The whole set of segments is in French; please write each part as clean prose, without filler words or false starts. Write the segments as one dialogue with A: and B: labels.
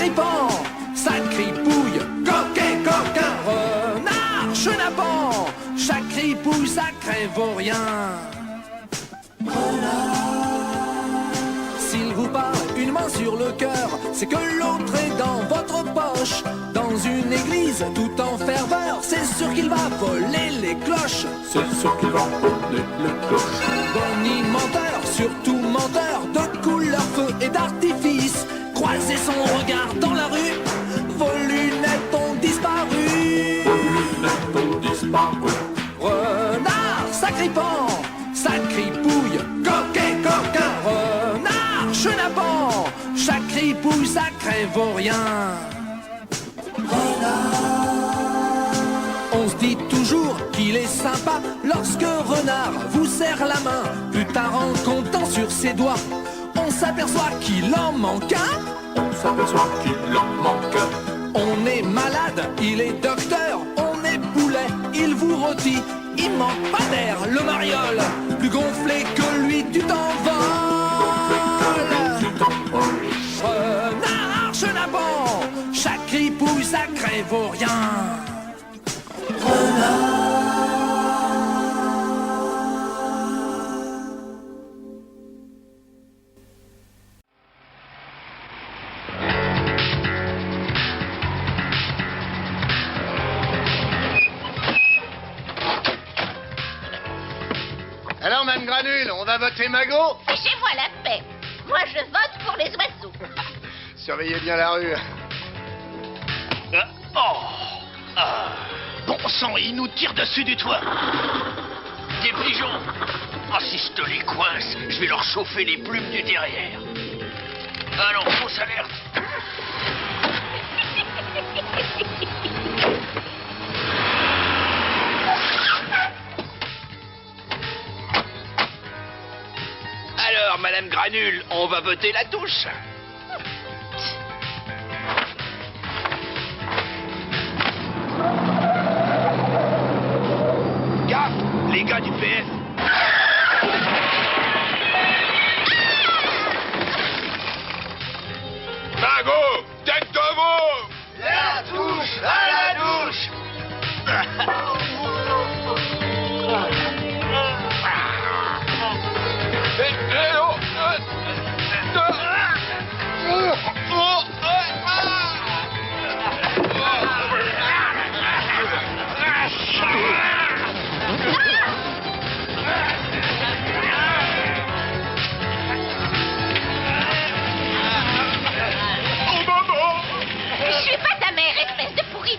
A: grippant, ça cripouille, coquet, coquin, renard, chenapan, chaque cripouille, ça crève au rien. S'il vous parle une main sur le cœur, c'est que l'autre est dans votre poche. Dans une église tout en ferveur, c'est sûr qu'il va voler les cloches.
B: C'est sûr qu'il va voler les cloches.
A: Bonnie menteur, surtout menteur, de couleur feu et d'artifice. Croiser son regard dans la rue, vos lunettes ont disparu.
B: Vos lunettes ont disparu.
A: Renard, sacripant, ça cripouille, coquet, coquin, renard, chenapan, chaque cripouille, ça crève au rien. On se dit toujours qu'il est sympa lorsque Renard vous serre la main. Plus tard en comptant sur ses doigts, on s'aperçoit qu'il en manque un.
B: On s'aperçoit qu'il en manque un.
A: On est malade, il est docteur. On est poulet, il vous rôtit. Il manque pas d'air, le mariole. Plus gonflé que lui, tu t'envoles. Renard, chenapan, chaque cripouille, ça crève au rien.
C: Alors, Mme Granule, on va voter Magot?
D: Fichez-moi la paix. Moi, je vote pour les oiseaux.
C: Surveillez bien la rue.
E: Bon sang, il nous tire dessus du toit. Des pigeons. Ah, si je te les coince, je vais leur chauffer les plumes du derrière. Allons, fausse alerte. Alors, Madame Granule, on va voter la touche. Gaffe, les gars du PS.
C: Magot, tête de veau! La touche à la douche!
D: Je suis pas ta mère, espèce de pourri.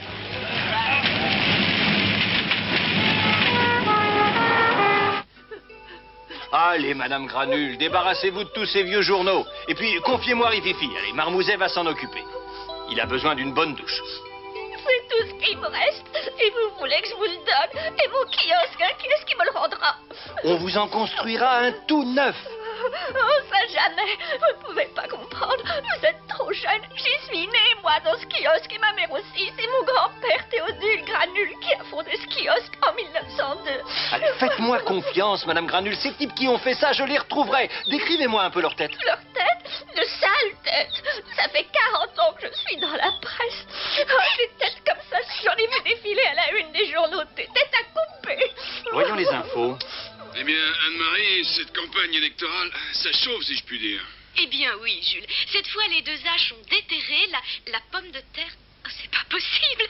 E: Allez, Madame Granule, débarrassez-vous de tous ces vieux journaux. Et puis, confiez-moi Rififi. Allez, Marmouzet va s'en occuper. Il a besoin d'une bonne douche.
D: C'est tout ce qu'il me reste. Et vous voulez que je vous le donne. Et mon kiosque, qui est-ce qui me le rendra?
E: On vous en construira un tout neuf.
D: Oh, ça jamais. Vous ne pouvez pas comprendre. Vous êtes trop jeune. J'y suis née, moi, dans ce kiosque. Et ma mère aussi. C'est mon grand-père Théodule Granule qui a fondé ce kiosque en 1902.
E: Allez, faites-moi confiance, Madame Granule. Ces types qui ont fait ça, je les retrouverai. Décrivez-moi un peu leur tête.
D: Leur tête, de sales têtes. Ça fait 40 ans que je suis dans la presse. Oh, des têtes comme ça, j'en ai vu défiler à la une des journaux. Des têtes à couper.
E: Voyons les infos.
F: Eh bien, Anne-Marie, cette campagne électorale, ça chauffe, si je puis dire.
G: Eh bien oui, Jules. Cette fois, les deux haches ont déterré la pomme de terre. Oh, c'est pas possible.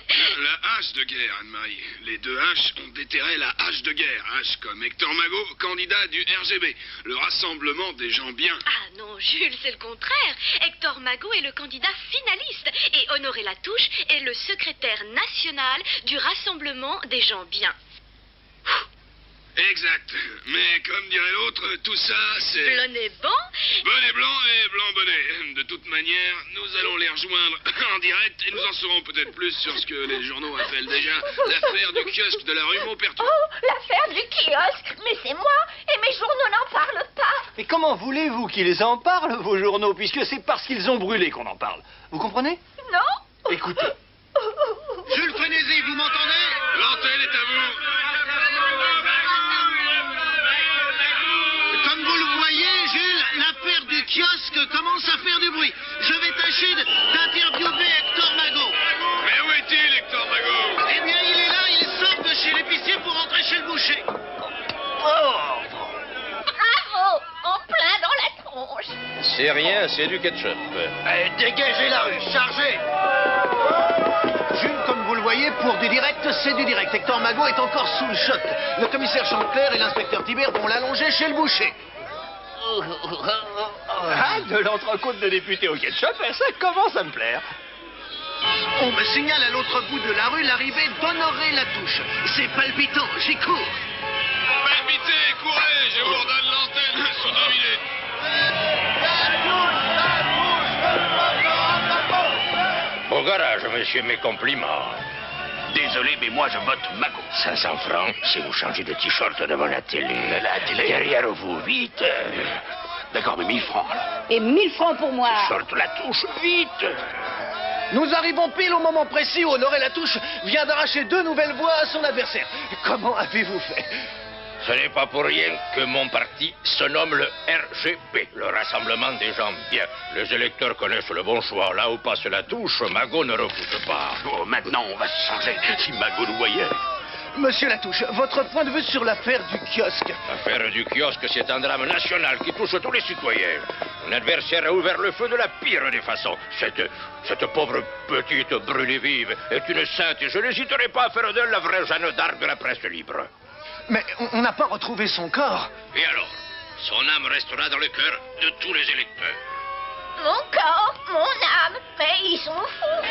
F: La hache de guerre, Anne-Marie. Les deux haches ont déterré la hache de guerre. Hache comme Hector Magot, candidat du RGB, le Rassemblement des gens bien.
G: Ah non, Jules, c'est le contraire. Hector Magot est le candidat finaliste. Et Honoré Latouche est le secrétaire national du Rassemblement des gens bien.
F: Exact. Mais comme dirait l'autre, tout ça, c'est...
G: Blondet bon.
F: Bonnet blanc et blanc bonnet. De toute manière, nous allons les rejoindre en direct et nous en saurons peut-être plus sur ce que les journaux appellent déjà l'affaire du kiosque de la rue Maupertuis.
D: Oh, l'affaire du kiosque. Mais c'est moi. Et mes journaux n'en parlent pas.
E: Mais comment voulez-vous qu'ils en parlent, vos journaux, puisque c'est parce qu'ils ont brûlé qu'on en parle. Vous comprenez?
D: Non.
E: Écoutez.
C: Jules Frénésie, vous m'entendez?
F: L'antenne est à vous.
C: Comme vous le voyez, Jules, l'affaire du kiosque commence à faire du bruit. Je vais
E: Rachid d'interviewer Hector Mago.
F: Mais où est-il, Hector Mago?
E: Eh bien, il est là, il sort de chez l'épicier pour rentrer chez le boucher.
D: Bravo! En plein dans la tronche.
H: C'est rien, c'est du ketchup.
E: Dégagez la rue, chargez. Jules, comme vous le voyez, pour du direct, c'est du direct. Hector Mago est encore sous le choc. Le commissaire Chantecler et l'inspecteur Tibert vont l'allonger chez le boucher.
H: Ah, de l'entrecôte de député au ketchup, ça commence à me plaire.
E: On me signale à l'autre bout de la rue l'arrivée d'Honoré Latouche. C'est palpitant, j'y cours.
F: Palpitez, courez, je vous redonne l'antenne sous 2 minutes.
H: Au garage, monsieur, mes compliments.
E: Désolé, mais moi je vote Mago.
H: 500 francs si vous changez de t-shirt devant la télé.
E: La télé?
H: Derrière vous, vite.
E: D'accord, mais 1000 francs alors.
I: Et 1000 francs pour moi.
H: T-shirt Latouche, vite.
E: Nous arrivons pile au moment précis où Honoré Latouche vient d'arracher 2 nouvelles voix à son adversaire. Comment avez-vous fait?
H: Ce n'est pas pour rien que mon parti se nomme le RGB, le Rassemblement des gens bien. Les électeurs connaissent le bon choix. Là où passe Latouche, Mago ne refuse pas.
E: Oh, maintenant on va se changer, si Mago nous voyait. Monsieur Latouche, votre point de vue sur l'affaire du kiosque?
H: L'affaire du kiosque, c'est un drame national qui touche tous les citoyens. Mon adversaire a ouvert le feu de la pire des façons. Cette pauvre petite brûlée vive est une sainte et je n'hésiterai pas à faire d'elle la vraie Jeanne d'Arc de la presse libre.
E: Mais on n'a pas retrouvé son corps.
H: Et alors, son âme restera dans le cœur de tous les électeurs.
D: Mon corps, mon âme, mais ils sont fous.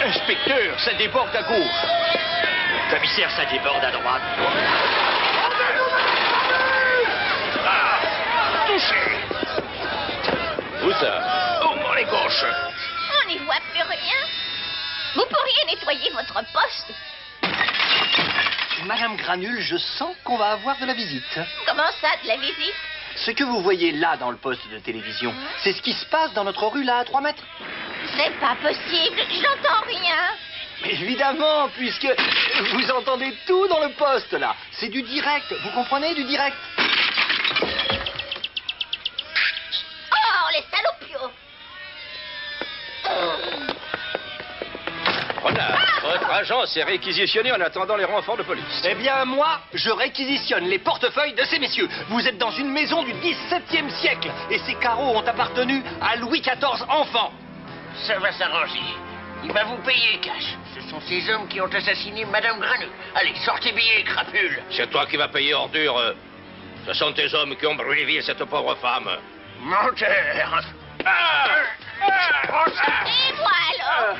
E: Inspecteur, ça déborde à gauche.
J: Commissaire, ça déborde à droite.
H: Ah, touché. Où ça? Au moins les gauches.
D: On n'y voit plus rien. Vous pourriez nettoyer votre poste.
J: Madame Granule, je sens qu'on va avoir de la visite.
D: Comment ça, de la visite?
J: Ce que vous voyez là dans le poste de télévision, c'est ce qui se passe dans notre rue là à 3 mètres.
D: C'est pas possible, j'entends rien.
J: Mais évidemment, puisque vous entendez tout dans le poste là. C'est du direct, vous comprenez, du direct.
D: Oh, les salopios.
H: Voilà, votre agent s'est réquisitionné en attendant les renforts de police.
J: Eh bien, moi, je réquisitionne les portefeuilles de ces messieurs. Vous êtes dans une maison du XVIIe siècle et ces carreaux ont appartenu à Louis XIV enfant.
E: Ça va s'arranger. Il va vous payer cash. Ce sont ces hommes qui ont assassiné Madame Granule. Allez, sortez billets, crapule.
H: C'est toi qui vas payer ordure. Ce sont tes hommes qui ont brûlé vive cette pauvre femme.
E: Menteur.
D: Et moi alors?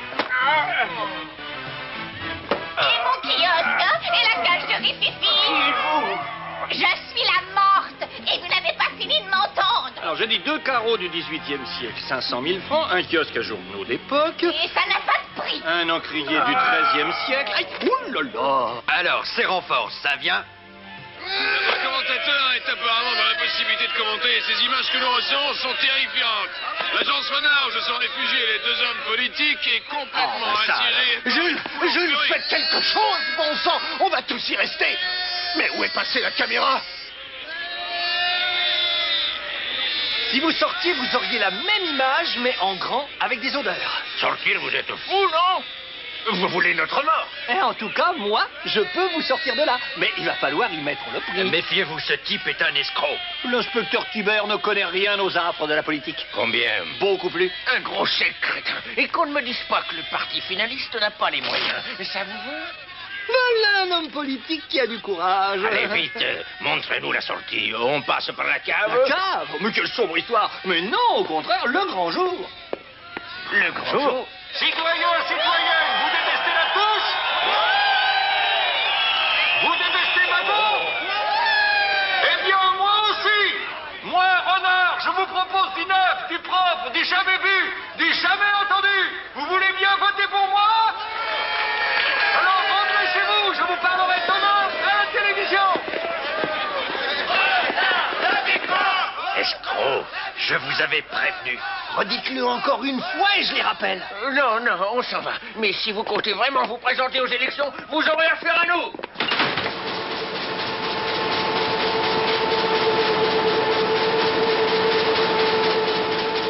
D: Et mon kiosque, hein? Et la cage de Rififi? Je suis la morte, et vous n'avez pas fini de m'entendre.
J: Alors, j'ai dit 2 carreaux du XVIIIe siècle, 500 000 francs, un kiosque à journaux d'époque,
D: Et ça n'a pas de prix.
J: un encrier du XIIIe siècle. Aïe, oulala.
H: Alors, ces renforts, ça vient?
F: Notre commentateur est apparemment dans l'impossibilité de commenter. Ces images que nous recevons sont terrifiantes. L'agence Renard, où se sont réfugiés les 2 hommes politiques, est complètement attiré.
E: Jules, faites quelque chose, bon sang. On va tous y rester. Mais où est passée la caméra?
J: Si vous sortiez, vous auriez la même image, mais en grand, avec des odeurs.
H: Sortir, vous êtes fou, non?
E: Vous voulez notre mort?
J: Et en tout cas, moi, je peux vous sortir de là. Mais il va falloir y mettre le prix.
H: Méfiez-vous, ce type est un escroc.
J: L'inspecteur Tibert ne connaît rien aux affres de la politique.
H: Combien?
J: Beaucoup plus.
E: Un gros chèque, crétin. Et qu'on ne me dise pas que le parti finaliste n'a pas les moyens. Ça vous va?
J: Voilà un homme politique qui a du courage.
H: Allez, vite, montrez-nous la sortie. On passe par la cave.
J: La cave? Mais quelle sombre histoire. Mais non, au contraire, le grand jour.
E: Le grand jour?
J: Citoyens, citoyennes, vous détestez la touche? Vous détestez Mago? Eh bien, moi aussi. Moi, Renard, je vous propose du neuf, du propre, du jamais vu, du jamais entendu. Vous voulez bien voter pour moi? Alors, rentrez chez vous, je vous parlerai demain à la télévision.
H: Escroc,
E: Je vous avais prévenu. Redites-le encore une fois et je les rappelle.
J: Non, on s'en va. Mais si vous comptez vraiment vous présenter aux élections, vous aurez affaire à nous.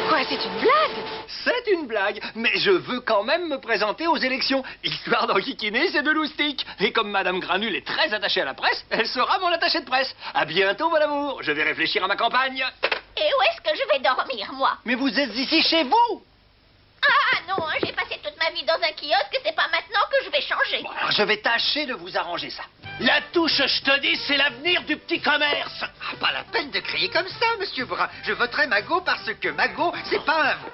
D: Quoi, c'est une blague?
I: C'est une blague, mais je veux quand même me présenter aux élections, histoire d'enquiquiner ces deux loustiques. Et comme Madame Granule est très attachée à la presse, elle sera mon attachée de presse. À bientôt, mon amour. Je vais réfléchir à ma campagne.
D: Et où est-ce que je vais dormir, moi?
I: Mais vous êtes ici chez vous.
D: Ah non, hein, j'ai passé toute ma vie dans un kiosque et c'est pas maintenant que je vais changer.
I: Bon, alors je vais tâcher de vous arranger ça.
E: La touche, je te dis, c'est l'avenir du petit commerce.
K: Ah, pas la peine de crier comme ça, monsieur Brun. Je voterai Magot parce que Magot, c'est pas un veau.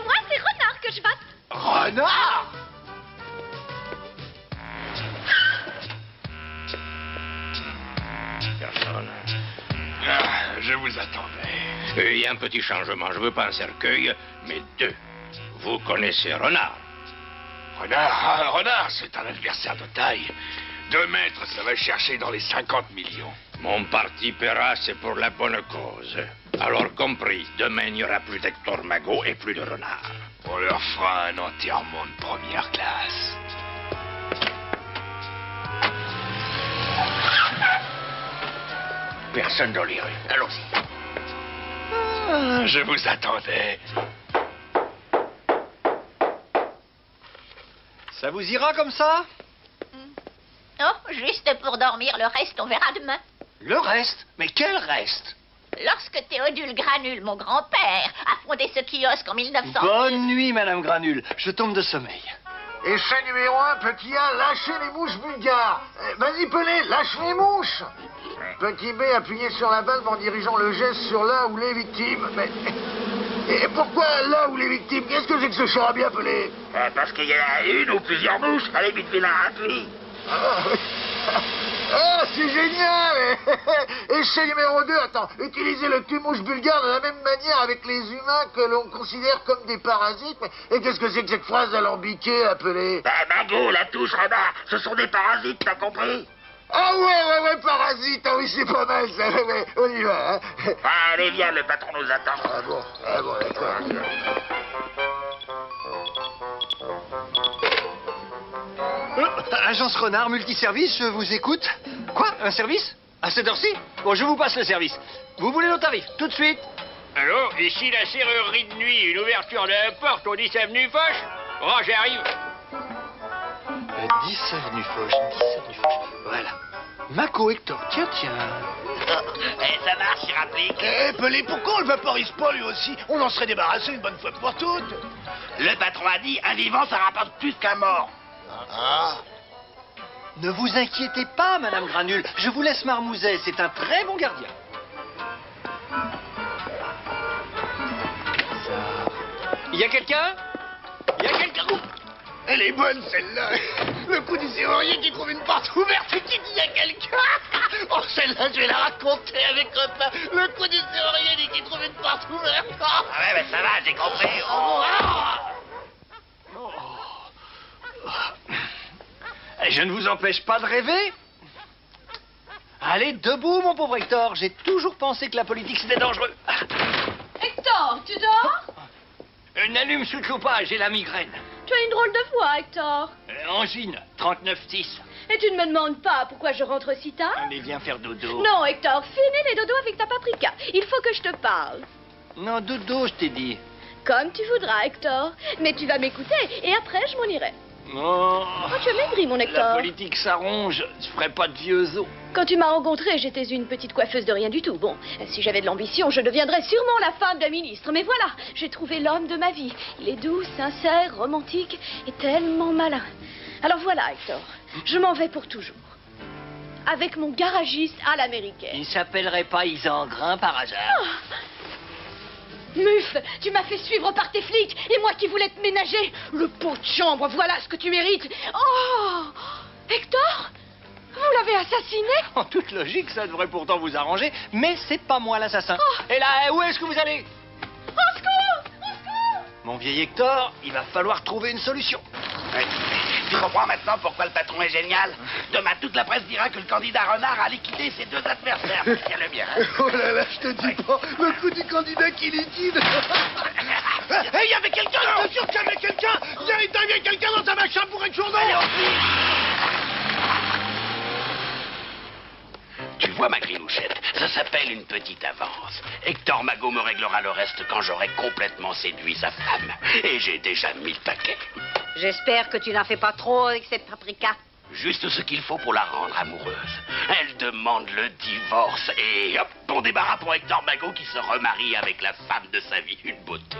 D: Moi, c'est Renard que je vote.
I: Renard!
H: Personne.
C: Je vous attendais.
H: Il y a un petit changement. Je veux pas un cercueil, mais deux. Vous connaissez Renard?
C: Renard, c'est un adversaire de taille. 2 mètres, ça va chercher dans les 50 millions.
H: Mon parti paiera, c'est pour la bonne cause. Alors compris, demain il n'y aura plus d'Hector Magot et plus de Renard.
C: On leur fera un enterrement de première classe.
J: Personne dans les rues. Allons-y.
C: Je vous attendais.
I: Ça vous ira comme ça?
D: Oh, juste pour dormir, le reste, on verra demain.
I: Le reste? Mais quel reste?
D: Lorsque Théodule Granule, mon grand-père, a fondé ce kiosque en 1900...
I: Bonne nuit, Madame Granule. Je tombe de sommeil.
E: Essai numéro 1, petit A, lâchez les mouches bulgares. Vas-y, Pelé, lâche les mouches. Petit B, appuyez sur la valve en dirigeant le geste sur là où les victimes. Mais... Et pourquoi là où les victimes? Qu'est-ce que c'est que ce charabia, Pelé?
J: Parce qu'il y a une ou plusieurs mouches. Allez, vite, fais la raclie.
E: Ah, c'est génial. Essai numéro 2, attends. Utilisez le tue-mouche bulgare de la même manière avec les humains que l'on considère comme des parasites. Et qu'est-ce que c'est que cette phrase alambiquée, appelée?
J: Magot, la touche, Renard, ce sont des parasites, t'as compris?
E: Ah ouais, parasite. Ah oui, c'est pas mal, ça. Ouais, on y va, hein.
J: Allez, viens, le patron nous attend.
E: Ah bon, d'accord.
I: Agence Renard, multiservice, je vous écoute. Quoi? Un service? À cette heure-ci? Bon, je vous passe le service. Vous voulez nos tarifs? Tout de suite.
J: Allô, ici la serrurerie de nuit, une ouverture de la porte au 10 avenue Foch. Oh, j'arrive.
I: 10 avenue Foch, 10 avenue Foch. Voilà. Maco Hector, tiens.
J: Ça marche, il rapplique.
E: Pelé, pourquoi on le vaporise pas lui aussi? On en serait débarrassé une bonne fois pour toutes.
J: Le patron a dit, un vivant, ça rapporte plus qu'un mort.
I: Ne vous inquiétez pas, Madame Granule. Je vous laisse Marmouzet, c'est un très bon gardien. Il y a quelqu'un?
E: Elle est bonne, celle-là. Le coup du serrurier qui trouve une porte ouverte et qui dit il y a quelqu'un. Oh, celle-là, je vais la raconter avec Cotin. Le coup du serrurier qui trouve une porte ouverte.
J: Ah ouais, mais ça va, j'ai compris.
I: Je ne vous empêche pas de rêver. Allez, debout, mon pauvre Hector. J'ai toujours pensé que la politique, c'était dangereux.
G: Hector, tu dors?
I: N'allume sous le pas, j'ai la migraine.
G: Tu as une drôle de voix, Hector.
I: Angine, 39-10.
G: Et tu ne me demandes pas pourquoi je rentre si tard?
I: Allez, viens faire dodo.
G: Non, Hector, finis les dodos avec ta paprika. Il faut que je te parle.
I: Non, dodo, je t'ai dit.
G: Comme tu voudras, Hector. Mais tu vas m'écouter et après, je m'en irai.
I: Oh,
G: tu as maigri, mon Hector.
I: La politique s'arrange. Je ferai pas de vieux os.
G: Quand tu m'as rencontré, j'étais une petite coiffeuse de rien du tout. Bon, si j'avais de l'ambition, je deviendrais sûrement la femme d'un ministre. Mais voilà, j'ai trouvé l'homme de ma vie. Il est doux, sincère, romantique et tellement malin. Alors voilà, Hector, je m'en vais pour toujours. Avec mon garagiste à l'américaine.
I: Il s'appellerait pas Isengrin par hasard?
G: Mufle, tu m'as fait suivre par tes flics, et moi qui voulais te ménager. Le pot de chambre, voilà ce que tu mérites. Oh, Hector, vous l'avez assassiné?
I: En toute logique, ça devrait pourtant vous arranger, mais c'est pas moi l'assassin. Et là, où est-ce que vous allez?
G: Au secours! Au secours!
I: Mon vieil Hector, il va falloir trouver une solution.
L: Tu comprends maintenant pourquoi le patron est génial? Demain, toute la presse dira que le candidat Renard a liquidé ses deux adversaires. Tiens-le bien. Hein?
E: Oh là là, je te dis pas, le coup du candidat qui liquide.
L: Hé, il y avait quelqu'un!
E: Je te jure qu'il y avait quelqu'un! Viens, il y a quelqu'un dans ta machin pour être journaux!
L: Tu vois, ma grinouchette, ça s'appelle une petite avance. Hector Mago me réglera le reste quand j'aurai complètement séduit sa femme. Et j'ai déjà mis le paquet.
M: J'espère que tu n'en fais pas trop avec cette paprika.
L: Juste ce qu'il faut pour la rendre amoureuse. Elle demande le divorce et hop, bon débarras pour Hector Mago qui se remarie avec la femme de sa vie. Une beauté.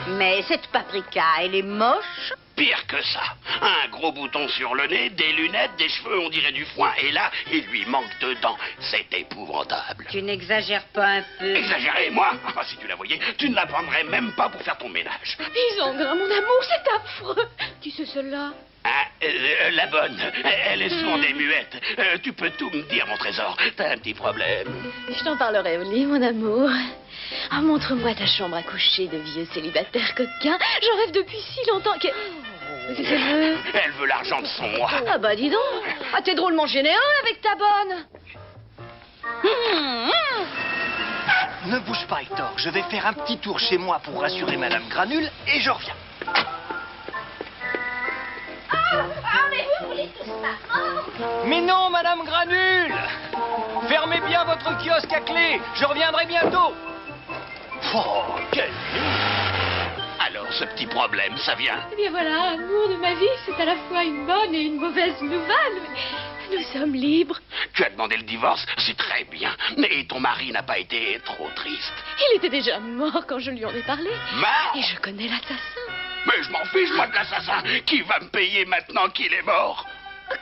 M: Mais cette paprika, elle est moche.
L: Pire que ça. Un gros bouton sur le nez, des lunettes, des cheveux, on dirait du foin. Et là, il lui manque deux dents. C'est épouvantable.
M: Tu n'exagères pas un peu.
L: Exagéré, moi? Ah, si tu la voyais, tu ne la prendrais même pas pour faire ton ménage.
G: Isengrin, mon amour, c'est affreux. Qui c'est celle-là?
L: Ah, la bonne. Elle est sourde et muette. Tu peux tout me dire, mon trésor. T'as un petit problème.
G: Je t'en parlerai au lit, mon amour. Ah, montre-moi ta chambre à coucher de vieux célibataire coquin. J'en rêve depuis si longtemps que... Qu'est-ce qu'elle veut?
L: Elle veut l'argent de son moi.
G: Ah bah dis donc. Ah, t'es drôlement généreux avec ta bonne.
I: Ne bouge pas, Hector. Je vais faire un petit tour chez moi pour rassurer Madame Granule et je reviens.
D: Mais vous voulez tout ça?
I: Mais non, Madame Granule! Fermez bien votre kiosque à clé. Je reviendrai bientôt. Oh, quelle
L: Alors, ce petit problème, ça vient?
G: Eh bien voilà, amour de ma vie, c'est à la fois une bonne et une mauvaise nouvelle. Nous sommes libres.
L: Tu as demandé le divorce, c'est très bien. Et ton mari n'a pas été trop triste.
G: Il était déjà mort quand je lui en ai parlé.
L: Mort?
G: Et je connais l'assassin.
L: Mais je m'en fiche, moi, de l'assassin. Qui va me payer maintenant qu'il est mort?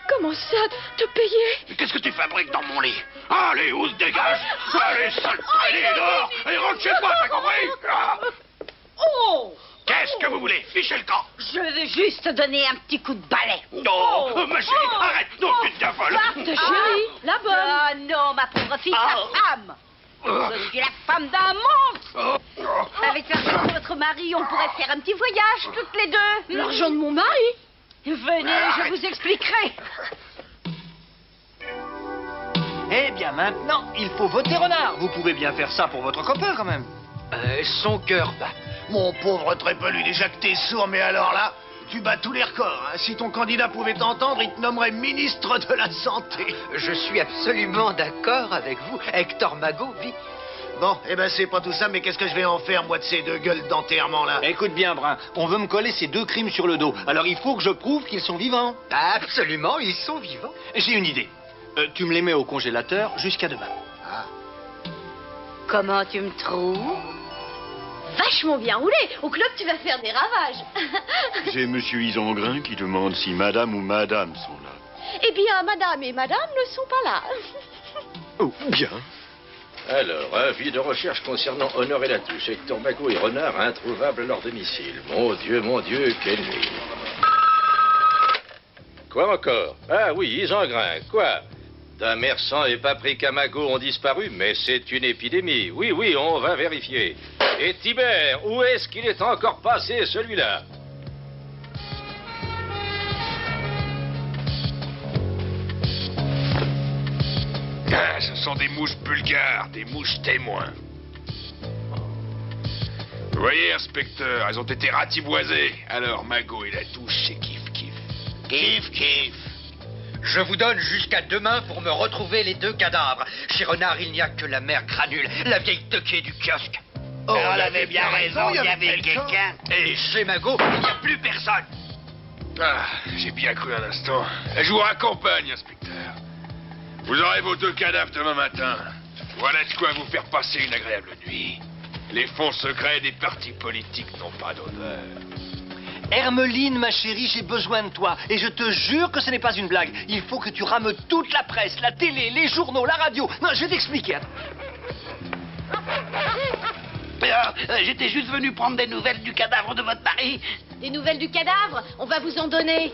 G: Comment ça, te payer?
L: Qu'est-ce que tu fabriques dans mon lit? Allez, où se dégage? Allez, sale traînée, dehors! Et rentre chez toi, t'as compris? Ah.
M: Oh!
L: Qu'est-ce que vous voulez? Fichez le camp!
M: Je veux juste donner un petit coup de balai.
L: Non, ma chérie, arrête! Non, tu te folle!
G: Ta chérie, la bonne.
M: Ah non, ma pauvre fille, ta femme. Je suis la femme d'un monstre. Avec l'argent de votre mari, on pourrait faire un petit voyage, toutes les deux.
G: L'argent de mon mari?
M: Venez, je vous expliquerai.
I: Eh bien, maintenant, il faut voter Renard. Vous pouvez bien faire ça pour votre copain, quand même.
E: Son cœur bat. Mon pauvre trépelu, déjà que t'es sourd, mais alors là, tu bats tous les records. Hein. Si ton candidat pouvait t'entendre, il te nommerait ministre de la Santé.
K: Je suis absolument d'accord avec vous. Hector Mago vit.
E: Bon, eh ben c'est pas tout ça, mais qu'est-ce que je vais en faire, moi, de ces deux gueules d'enterrement, là?
I: Écoute bien, Brun, on veut me coller ces deux crimes sur le dos. Alors il faut que je prouve qu'ils sont vivants.
K: Absolument, ils sont vivants.
I: J'ai une idée. Tu me les mets au congélateur jusqu'à demain.
M: Comment tu me trouves?
G: Vachement bien roulé. Au club, tu vas faire des ravages.
N: C'est Monsieur Isengrin qui demande si Madame ou Madame sont là.
G: Eh bien, Madame et Madame ne sont pas là.
N: Oh, bien.
H: Alors, avis de recherche concernant Honoré Latouche, Hector Mago et Renard introuvables à leur domicile. Mon Dieu, quelle nuit. Quoi encore? Ah oui, Isengrin, quoi? Damersan et Paprika Mago ont disparu, mais c'est une épidémie. Oui, on va vérifier. Et Tibère, où est-ce qu'il est encore passé, celui-là?
C: Ah, ce sont des mouches bulgares, des mouches témoins. Vous voyez, inspecteur, elles ont été ratiboisées. Alors, Mago et Latouche, c'est kiff-kiff.
L: Kiff.
K: Je vous donne jusqu'à demain pour me retrouver les deux cadavres. Chez Renard, il n'y a que la mère Granule, la vieille toquée du kiosque.
L: Oh, elle avait bien raison, il y avait quelqu'un.
K: Et chez Mago, il n'y a plus personne.
C: Ah, j'ai bien cru un instant. Je vous raccompagne, inspecteur. Vous aurez vos deux cadavres demain matin. Voilà de quoi vous faire passer une agréable nuit. Les fonds secrets des partis politiques n'ont pas d'odeur.
I: Hermeline, ma chérie, j'ai besoin de toi. Et je te jure que ce n'est pas une blague. Il faut que tu rames toute la presse, la télé, les journaux, la radio. Non, je vais t'expliquer.
L: J'étais juste venu prendre des nouvelles du cadavre de votre mari.
G: Des nouvelles du cadavre? On va vous en donner.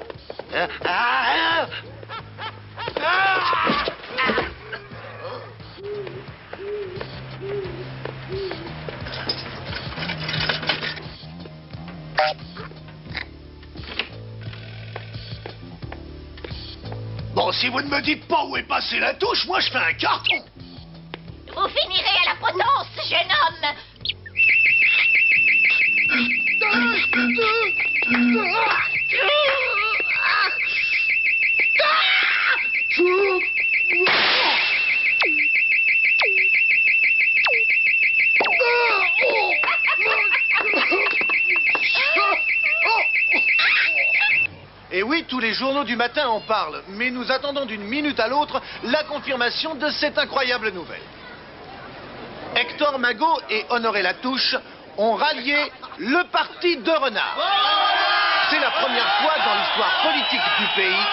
E: Si vous ne me dites pas où est passée la touche, moi je fais un carton.
D: Vous finirez à la potence, jeune homme.
E: Et oui, tous les journaux du matin en parlent, mais nous attendons d'une minute à l'autre la confirmation de cette incroyable nouvelle. Hector Magot et Honoré Latouche ont rallié le parti de Renard. C'est la première fois dans l'histoire politique du pays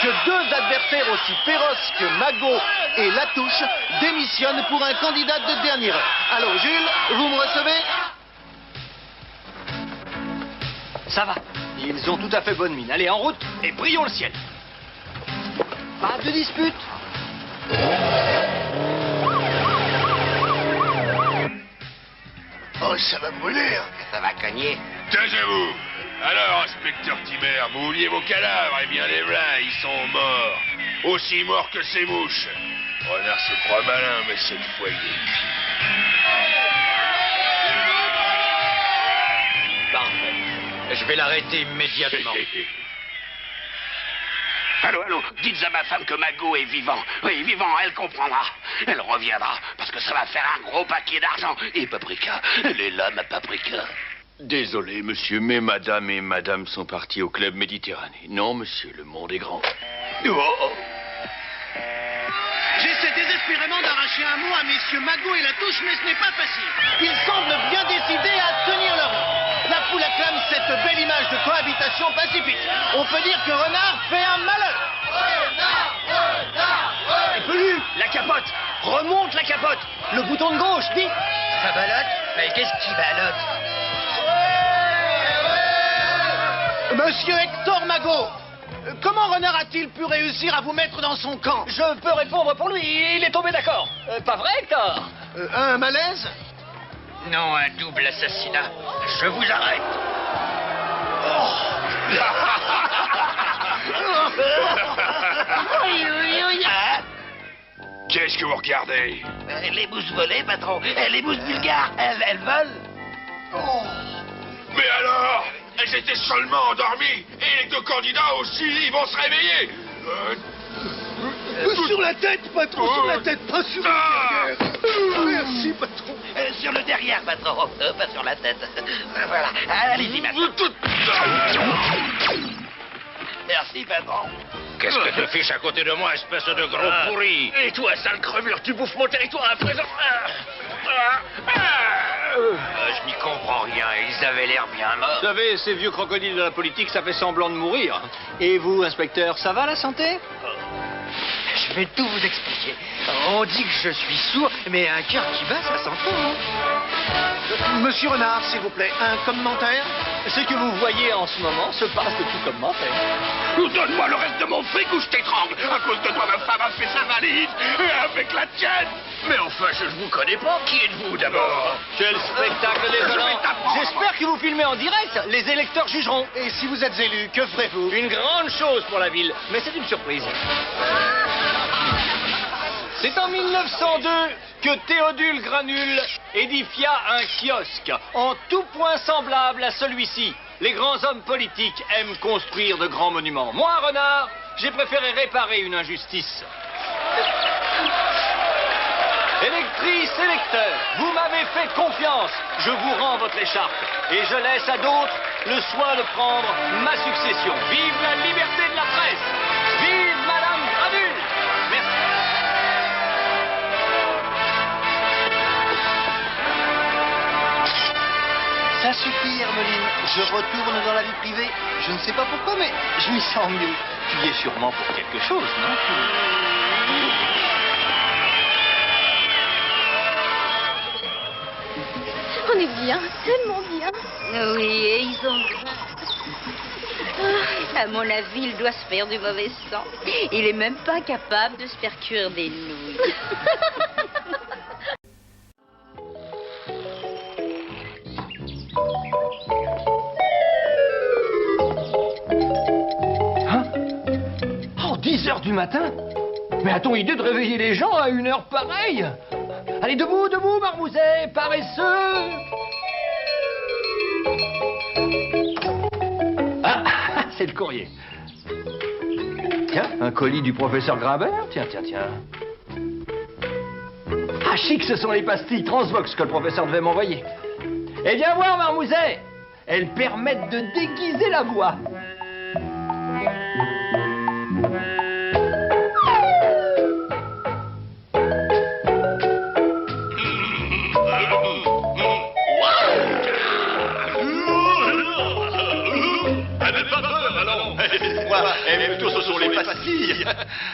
E: que deux adversaires aussi féroces que Magot et Latouche démissionnent pour un candidat de dernière heure. Allô, Jules, vous me recevez?
I: Ça va. Ils ont tout à fait bonne mine. Allez, en route et prions le ciel. Pas de dispute.
E: Oh, ça va brûler, hein.
L: Ça va cogner.
C: Taisez-vous. Alors, inspecteur Tiber, vous vouliez vos cadavres, eh bien les voilà, ils sont morts. Aussi morts que ces mouches. Renard se croit malin, mais cette fois il est cuit.
K: Parfait. Je vais l'arrêter immédiatement.
L: Allô, dites à ma femme que Magot est vivant. Oui, vivant, elle comprendra. Elle reviendra, parce que ça va faire un gros paquet d'argent. Et Paprika, elle est là, ma Paprika.
N: Désolé, monsieur, mais madame et madame sont partis au club Méditerranée. Non, monsieur, le monde est grand.
E: Oh. J'essaie désespérément d'arracher un mot à messieurs Magot et Latouche, mais ce n'est pas facile. Ils semblent bien décidés à tenir leur ligne. La foule acclame cette belle image de cohabitation pacifique. On peut dire que Renard fait un malheur.
I: Et Pelu, la capote. Remonte la capote. Le bouton de gauche, vite.
K: Ça ballotte? Mais qu'est-ce qui ballotte?
E: Monsieur Hector Magot, comment Renard a-t-il pu réussir à vous mettre dans son camp?
I: Je peux répondre pour lui. Il est tombé d'accord. Pas vrai, Hector?
E: Un malaise?
K: Non, un double assassinat. Je vous arrête.
C: Qu'est-ce que vous regardez?
L: Les mousses volées, patron. Les mousses bulgares, elles volent.
C: Mais alors? Elles étaient seulement endormies. Et les deux candidats aussi, ils vont se réveiller.
E: Sur la tête, patron, sur la tête, pas sur le derrière. Merci, patron.
L: Sur le derrière, patron. Pas sur la tête. Voilà. Allez-y, maintenant. Merci, patron.
H: Qu'est-ce que tu fiches à côté de moi, espèce de gros pourri?
I: Et toi, sale crevure, tu bouffes mon territoire à présent.
K: Je n'y comprends rien. Ils avaient l'air bien morts.
I: Vous savez, ces vieux crocodiles de la politique, ça fait semblant de mourir. Et vous, inspecteur, ça va la santé?
K: Je vais tout vous expliquer. On dit que je suis sourd, mais un cœur qui bat, ça s'entend, hein?
E: Monsieur Renard, s'il vous plaît, un commentaire?
I: Ce que vous voyez en ce moment se passe de tout commentaire.
C: Donne-moi le reste de mon fric ou je t'étrangle. À cause de toi, ma femme a fait sa valise. Et avec la tienne.
H: Mais enfin, je ne vous connais pas. Qui êtes-vous, d'abord?
I: Quel spectacle désolant. J'espère que vous filmez en direct. Les électeurs jugeront.
E: Et si vous êtes élu, que ferez-vous?
I: Une grande chose pour la ville, mais c'est une surprise. C'est en 1902 que Théodule Granule édifia un kiosque en tout point semblable à celui-ci. Les grands hommes politiques aiment construire de grands monuments. Moi, Renard, j'ai préféré réparer une injustice. Électrices, électeurs, vous m'avez fait confiance. Je vous rends votre écharpe et je laisse à d'autres le soin de prendre ma succession. Vive la liberté de la presse! Vive Madame Granule! Merci.
E: Ça suffit, Hermeline. Je retourne dans la vie privée. Je ne sais pas pourquoi, mais je m'y sens mieux.
I: Tu y es sûrement pour quelque chose, non?
G: On est bien, tellement bien.
M: Oui, et ils ont... À mon avis, il doit se faire du mauvais sang. Il est même pas capable de se faire cuire des nouilles.
I: le matin? Mais a-t-on idée de réveiller les gens à une heure pareille? Allez, debout, debout, Marmouzet, paresseux! Ah, c'est le courrier. Tiens, un colis du professeur Grimbert. Tiens. Ah, chic, ce sont les pastilles Transvox que le professeur devait m'envoyer. Eh bien voir, Marmouzet, elles permettent de déguiser la voix.
E: Plutôt ce sont les pastilles.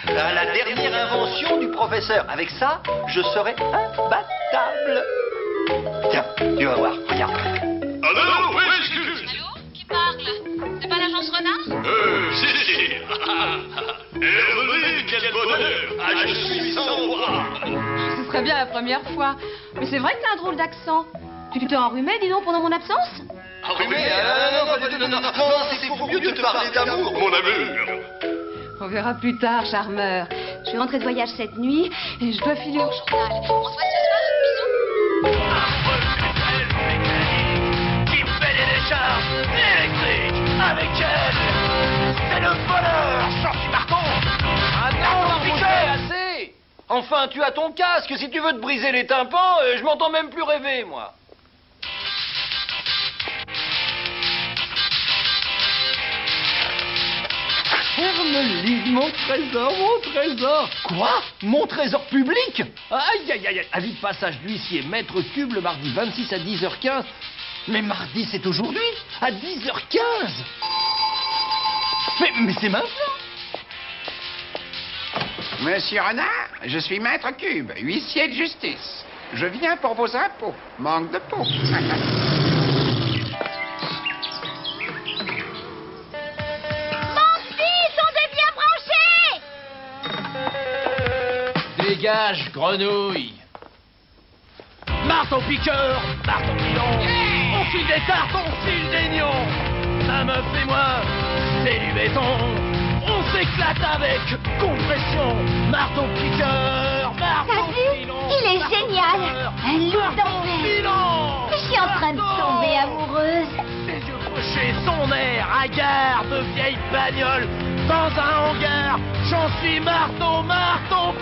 E: La dernière invention du professeur. Avec ça, je serai imbattable. Tiens, tu vas voir, regarde.
J: Allô, oui, excuse.
D: Allô? Qui parle? C'est pas l'agence Renard?
J: Si. Hervé, quel bonheur. Ah, je suis sans voix.
O: Ce serait bien la première fois. Mais c'est vrai que t'as un drôle d'accent. Tu t'es enrhumé, dis donc, pendant mon absence?
E: Non, c'est pour mieux de te parler d'amour, mon amour.
O: On verra plus tard, charmeur. Je suis rentrée de voyage cette nuit et je dois filer au journal. On se voit ce soir, bisous.
J: Qui fait des décharges électriques avec elle. C'est le voleur, sorti Marton.
I: Ah non, Marmouzet, assez. Enfin, tu as ton casque. Si tu veux te briser les tympans, je m'entends même plus rêver, moi. Hermeline, mon trésor. Quoi? Mon trésor public? Aïe. Avis de passage d'huissier, maître Cube, le mardi 26 à 10h15. Mais mardi, c'est aujourd'hui? À 10h15? Mais c'est maintenant?
P: Monsieur Renard, je suis maître Cube, huissier de justice. Je viens pour vos impôts. Manque de peau.
I: Dégage, grenouille! Marteau piqueur, marteau pilon, on file des tartes, on file des nions. Ça me fait moi, c'est du béton. On s'éclate avec compression. Marteau piqueur, marteau pilon.
M: Il est génial! Un loup d'enfer! Je suis en train de tomber amoureuse.
I: Ses yeux crochés, son air hagard de vieille bagnole dans un hangar. J'en suis marteau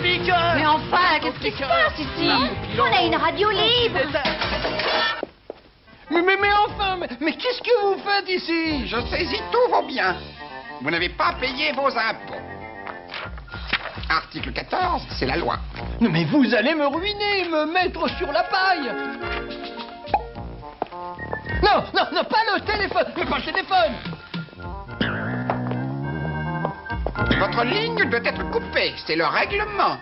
I: piqueur.
O: Mais enfin, qu'est-ce qui se passe ici?
M: On a une radio libre.
I: Mais enfin, mais qu'est-ce que vous faites ici?
P: Je saisis tous vos biens. Vous n'avez pas payé vos impôts. Article 14, c'est la loi.
I: Mais vous allez me ruiner, me mettre sur la paille. Non, pas le téléphone, mais pas le téléphone.
P: Votre ligne doit être coupée, c'est le règlement.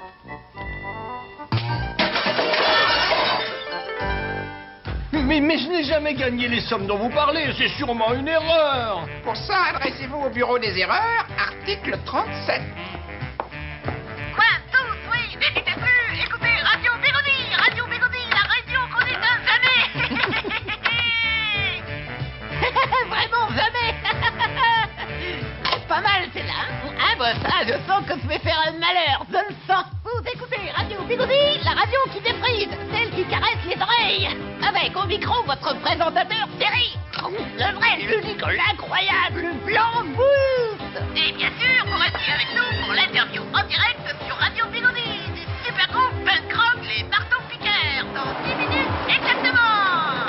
I: Mais je n'ai jamais gagné les sommes dont vous parlez, c'est sûrement une erreur.
P: Pour ça, adressez-vous au bureau des erreurs, article 37.
D: 1, 2, 3, n'hésitez plus, écoutez Radio Bégoni, la radio qu'on n'éteint jamais.
M: Vraiment jamais. Pas mal, c'est là. Ah bah ça, je sens que je vais faire un malheur, je le sens. Vous écoutez Radio Bigodi, la radio qui déprise, celle qui caresse les oreilles. Avec au micro votre présentateur Thierry. Le vrai, l'unique, l'incroyable, le blanc mousse.
D: Et bien sûr, vous restez avec nous pour l'interview en direct sur Radio Bigoni du super groupe punk rock Les Marteaux Piqueurs dans 10 minutes exactement.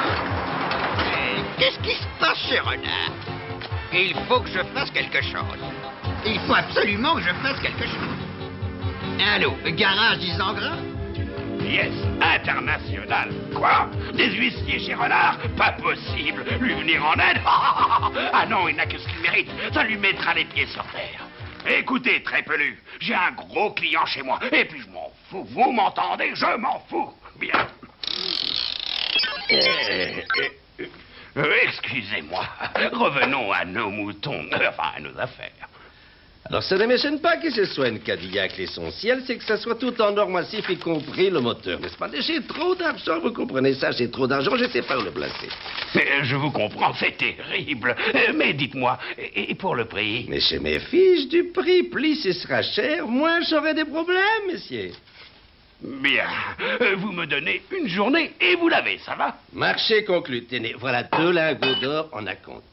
K: Qu'est-ce qui se passe chez Renard? Il faut que je fasse quelque chose. Il faut absolument que je fasse quelque chose. Allô, garage d'Isengras?
L: Yes, international. Quoi? Des huissiers chez Renard? Pas possible. Lui venir en aide? Ah non, il n'a que ce qu'il mérite. Ça lui mettra les pieds sur terre. Écoutez, Trépelu, j'ai un gros client chez moi. Et puis je m'en fous. Vous m'entendez? Je m'en fous. Bien. Excusez-moi. Revenons à nos moutons, enfin à nos affaires.
Q: Alors, ça ne m'étonne pas que ce soit une Cadillac l'essentiel, c'est que ça soit tout en or massif, y compris le moteur, n'est-ce pas? J'ai trop d'argent, vous comprenez ça? J'ai trop d'argent, je ne sais pas où le placer.
L: Je vous comprends, c'est terrible. Mais dites-moi, et pour le prix?
Q: Mais je me fiche du prix. Plus ce sera cher, moins j'aurai des problèmes, monsieur.
L: Bien. Vous me donnez une journée et vous l'avez, ça va?
Q: Marché conclu. Tenez, voilà 2 lingots d'or en acompte.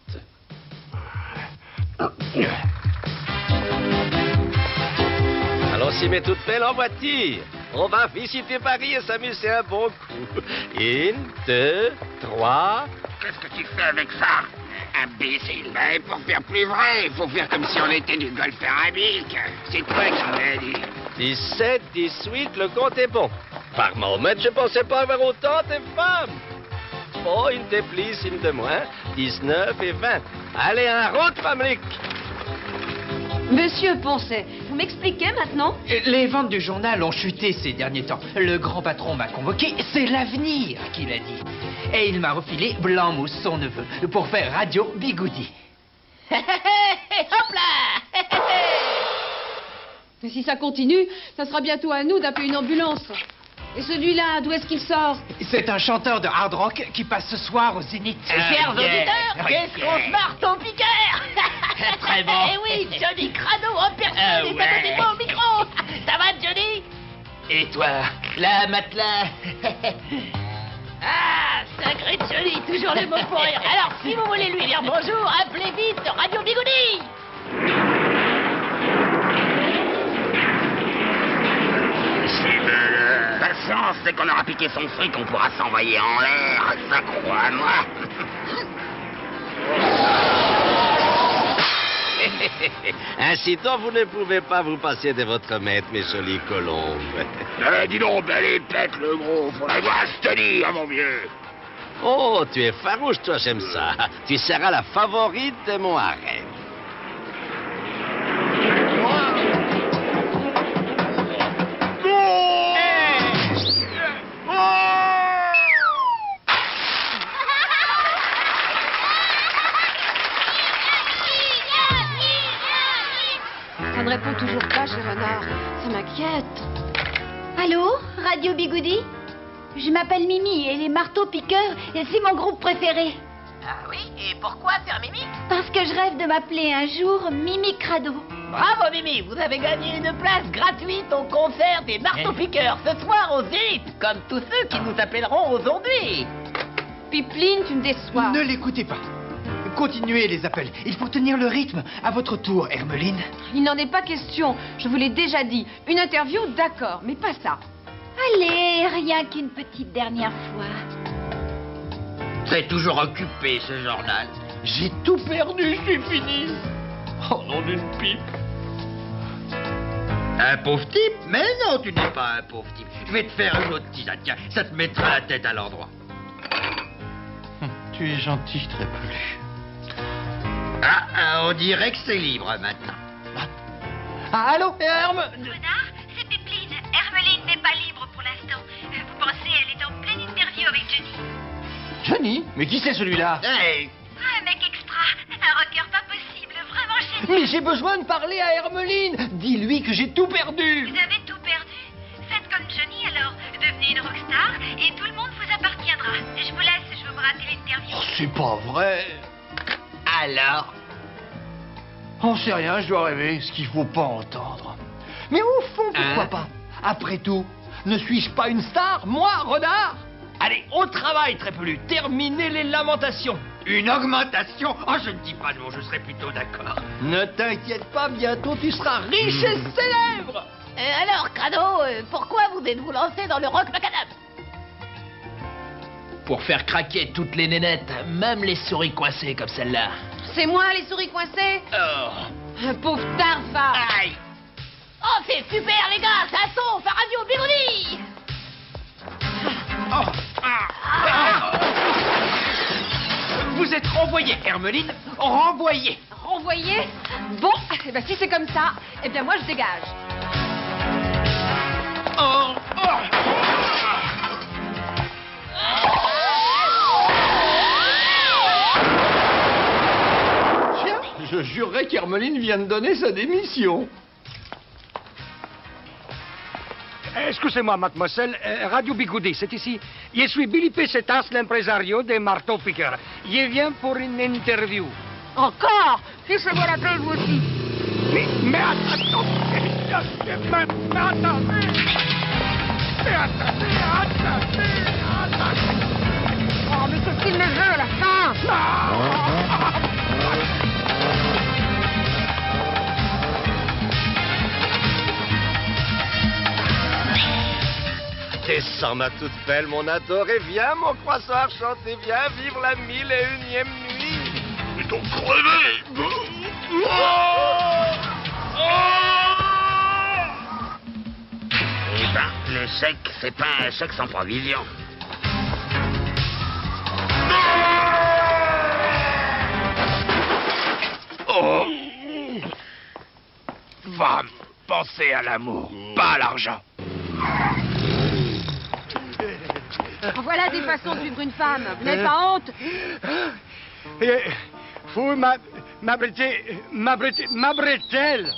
Q: Alors, s'y met toute belle en voiture. On va visiter Paris et s'amuser un bon coup. 1, 2, 3...
K: Qu'est-ce que tu fais avec ça, imbécile? Mais pour faire plus vrai, il faut faire comme si on était du golf arabique. C'est toi qui m'as dit.
Q: 17, 18, le compte est bon. Par Mahomet, je pensais pas avoir autant de femmes. Oh, une de plus, une de moins. 19 et 20. Allez, en route, Famelic.
O: Monsieur Poncet, vous m'expliquez maintenant?
I: Les ventes du journal ont chuté ces derniers temps. Le grand patron m'a convoqué, c'est l'avenir qu'il a dit. Et il m'a refilé Blanc-Mousse, son neveu, pour faire Radio Bigoudi.
M: Hop là.
O: Mais si ça continue, ça sera bientôt à nous d'appeler une ambulance. Et celui-là, d'où est-ce qu'il sort?
I: C'est un chanteur de hard rock qui passe ce soir au Zénith.
M: Chers auditeurs, qu'est-ce qu'on se marre au piqueur?
I: Très bon.
M: Eh oui, Johnny Crado en personne est avec moi au micro. Ça va, Johnny?
I: Et toi, la matelas?
M: Ah, sacré Johnny, toujours les mots pour rire. Alors, si vous voulez lui dire bonjour, appelez vite Radio Bigoudi.
K: Patience, dès qu'on aura piqué son fric, on pourra s'envoyer en l'air. Ça crois-moi.
Q: Ainsi donc, vous ne pouvez pas vous passer de votre maître, mes jolies colombes.
L: Dis donc, belle et pète le gros. Faudrait voir se tenir, mon vieux.
Q: Oh, tu es farouche, toi, j'aime ça. Tu seras la favorite de mon harem.
O: Ça ne répond toujours pas chez Renard. Ça m'inquiète.
D: Allô, Radio Bigoudi? Je m'appelle Mimi et les marteaux-piqueurs, c'est mon groupe préféré.
M: Ah oui, et pourquoi faire Mimi?
D: Parce que je rêve de m'appeler un jour Mimi Crado.
M: Bravo Mimi, vous avez gagné une place gratuite au concert des marteaux-piqueurs ce soir au Zénith, comme tous ceux qui nous appelleront aujourd'hui.
O: Pipeline, tu me déçois.
I: Ne l'écoutez pas. Continuez les appels. Il faut tenir le rythme. À votre tour, Hermeline.
O: Il n'en est pas question. Je vous l'ai déjà dit. Une interview, d'accord, mais pas ça.
D: Allez, rien qu'une petite dernière fois.
K: C'est toujours occupé, ce journal.
I: J'ai tout perdu, c'est fini. Oh, nom d'une pipe.
K: Un pauvre type? Mais non, tu n'es pas un pauvre type. Je vais te faire une autre tisane. Tiens, ça te mettra la tête à l'endroit.
E: Tu es gentil, très pelu.
K: On dirait que c'est libre maintenant.
I: Allô, Herme?
D: Renard, c'est Pipeline. Hermeline n'est pas libre pour l'instant. Vous pensez, elle est en pleine interview avec Johnny.
I: Johnny? Mais qui c'est celui-là?
K: Hey.
D: Un mec extra, un rocker pas possible, vraiment génial.
I: Mais j'ai besoin de parler à Hermeline. Dis-lui que j'ai tout perdu.
D: Vous avez tout perdu? Faites comme Johnny alors. Devenez une rockstar et tout le monde vous appartiendra. Je vous laisse, je veux me rater l'interview.
I: Oh, c'est pas vrai.
K: Alors?
I: On sait rien, je dois rêver, ce qu'il faut pas entendre. Mais au fond, pourquoi pas? Après tout, ne suis-je pas une star, moi, Renard? Allez, au travail, Trépelu, terminez les lamentations.
K: Une augmentation? Oh, je ne dis pas non, je serais plutôt d'accord.
I: Ne t'inquiète pas, bientôt tu seras riche et célèbre.
M: Alors, Crado, pourquoi vous êtes-vous lancé dans le rock macadam?
I: Pour faire craquer toutes les nénettes, même les souris coincées comme celle-là.
O: C'est moi, les souris coincées?
I: Oh.
O: Un pauvre Tarva.
K: Aïe.
M: Oh, c'est super, les gars, ça sauve à Radio Bigoudi.
I: Vous êtes renvoyé, Hermeline. Renvoyé.
O: Renvoyé? Bon, eh ben, si c'est comme ça, eh bien moi je dégage.
Q: Je
I: jurerais qu'Hermeline vient de donner sa démission.
R: Excusez-moi, mademoiselle, Radio Bigoudi, c'est ici. Je suis Billy Pesetas, l'impresario des marteaux-piqueurs. Je viens pour une interview.
M: Encore? Laissez-moi la paix, vous aussi.
R: Mais attendez,
M: Oh, mais qu'est-ce qu'il me veut à la fin?
Q: Descends, ma toute belle, mon adoré, viens, mon croissant, chanter, viens, vivre la 1001e nuit.
L: Mais donc crevé.
K: Eh ben, l'échec, c'est pas un échec sans provision.
L: Oh. Femme, pensez à l'amour, pas à l'argent.
O: Voilà des façons de vivre une femme. Vous n'avez pas honte?
R: Vous m'abritez-elle?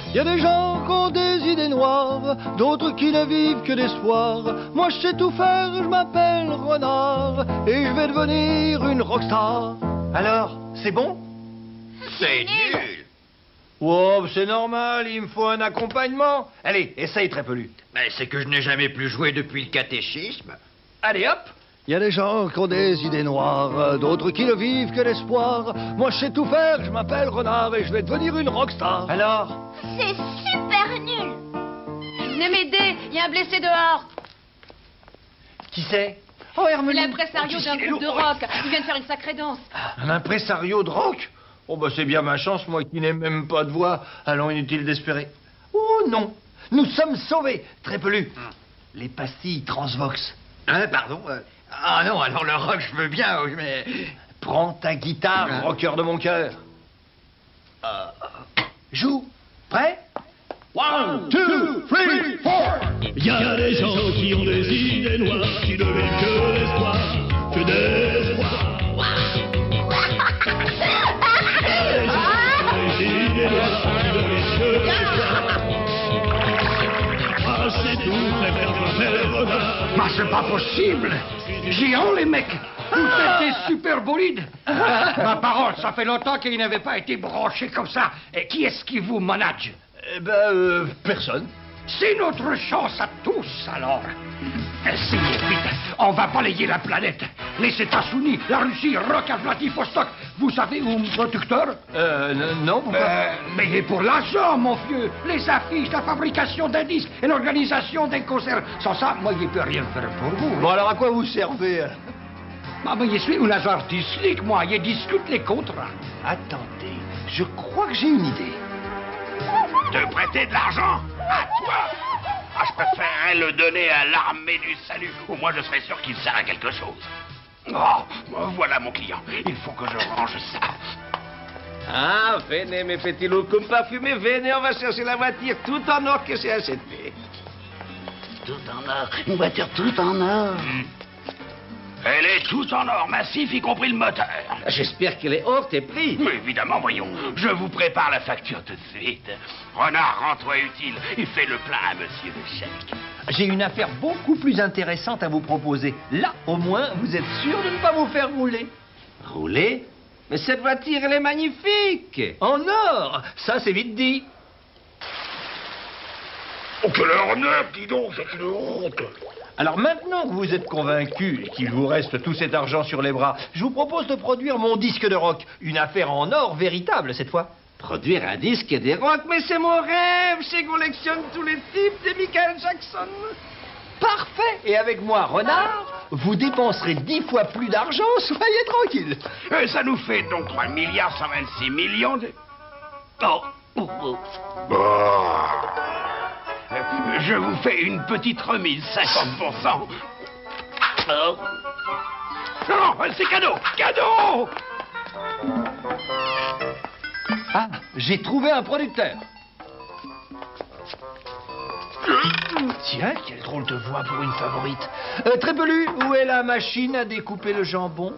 A: Il y a des gens qui ont des idées noires, d'autres qui ne vivent que d'espoir. Moi je sais tout faire, je m'appelle Renard, et je vais devenir une rockstar.
E: Alors, c'est bon?
K: C'est nul.
E: Oh, c'est normal, il me faut un accompagnement. Allez, essaye, Trépelu.
K: Mais c'est que je n'ai jamais plus joué depuis le catéchisme.
E: Allez, hop.
A: Il y a des gens qui ont des idées noires, d'autres qui ne vivent que d'espoir. Moi je sais tout faire, je m'appelle Renard, et je vais devenir une rockstar.
E: Alors?
D: C'est super nul.
O: Venez m'aider, il y a un blessé dehors.
E: Qui c'est? Oh, Hermeline.
O: L'impresario d'un groupe de rock. Il vient de faire une sacrée danse.
E: Un impresario de rock? Oh, bah c'est bien ma chance, moi qui n'ai même pas de voix. Allons, inutile d'espérer. Oh non, nous sommes sauvés, Trépelu. Les pastilles Transvox.
K: Hein, pardon? Ah non, alors le rock, je veux bien, mais...
E: Prends ta guitare, rocker de mon cœur. Joue. Prêt? 1, 2, 3, 4.
B: Il y a des gens qui ont des idées noires, qui ne vivent que d'espoir, que d'espoir. Des idées noires, qui ne vivent que d'espoir. Ah, c'est tout, préfère faire renard.
R: Mais c'est pas possible. Géant, les mecs. Vous êtes des super bolides. Ma parole, ça fait longtemps qu'il n'avait pas été branché comme ça. Et qui est-ce qui vous manage?
E: Personne.
R: C'est notre chance à tous, alors. Essayez vite. On va balayer la planète. Les États-Unis, la Russie, Rock, Vladivostok. Vous avez un producteur?
E: Non, pourquoi?
R: Mais pour l'argent, mon vieux. Les affiches, la fabrication d'un disque et l'organisation d'un concert. Sans ça, moi, je ne peux rien faire pour vous.
E: Bon, alors à quoi vous servez?
R: Mais je suis un agent artistique, moi. Je discute les contrats.
E: Attendez, je crois que j'ai une idée.
L: Te prêter de l'argent? À toi? Ah, je préférerais le donner à l'armée du salut. Au moins, je serais sûr qu'il sert à quelque chose. Oh, voilà mon client. Il faut que je range ça.
Q: Ah, venez, mes petits loukoums parfumés, venez, on va chercher la voiture tout en or que j'ai achetée.
K: Tout en or, une voiture tout en or.
L: Elle est toute en or, massif, y compris le moteur.
Q: J'espère qu'elle est hors tes prix.
L: Mais évidemment, voyons. Je vous prépare la facture tout de suite. Renard, rends-toi utile et fais le plein à monsieur le chèque.
E: J'ai une affaire beaucoup plus intéressante à vous proposer. Là, au moins, vous êtes sûr de ne pas vous faire rouler.
Q: Rouler? Mais cette voiture, elle est magnifique.
E: En or? Ça, c'est vite dit.
L: Oh, quelle arnaque, dis donc, c'est une honte.
E: Alors maintenant que vous êtes convaincu et qu'il vous reste tout cet argent sur les bras, je vous propose de produire mon disque de rock. Une affaire en or véritable, cette fois.
Q: Produire un disque des rock, mais c'est mon rêve. Je collectionne tous les types de Michael Jackson.
E: Parfait. Et avec moi, Renard, vous dépenserez 10 fois plus d'argent, soyez tranquille.
L: Ça nous fait donc 3 milliards 126 millions de... Oh. Je vous fais une petite remise, 50%. Oh. Non, c'est cadeau. Cadeau.
E: Ah, j'ai trouvé un producteur. Tiens, quelle drôle de voix pour une favorite. Trépelu, où est la machine à découper le jambon?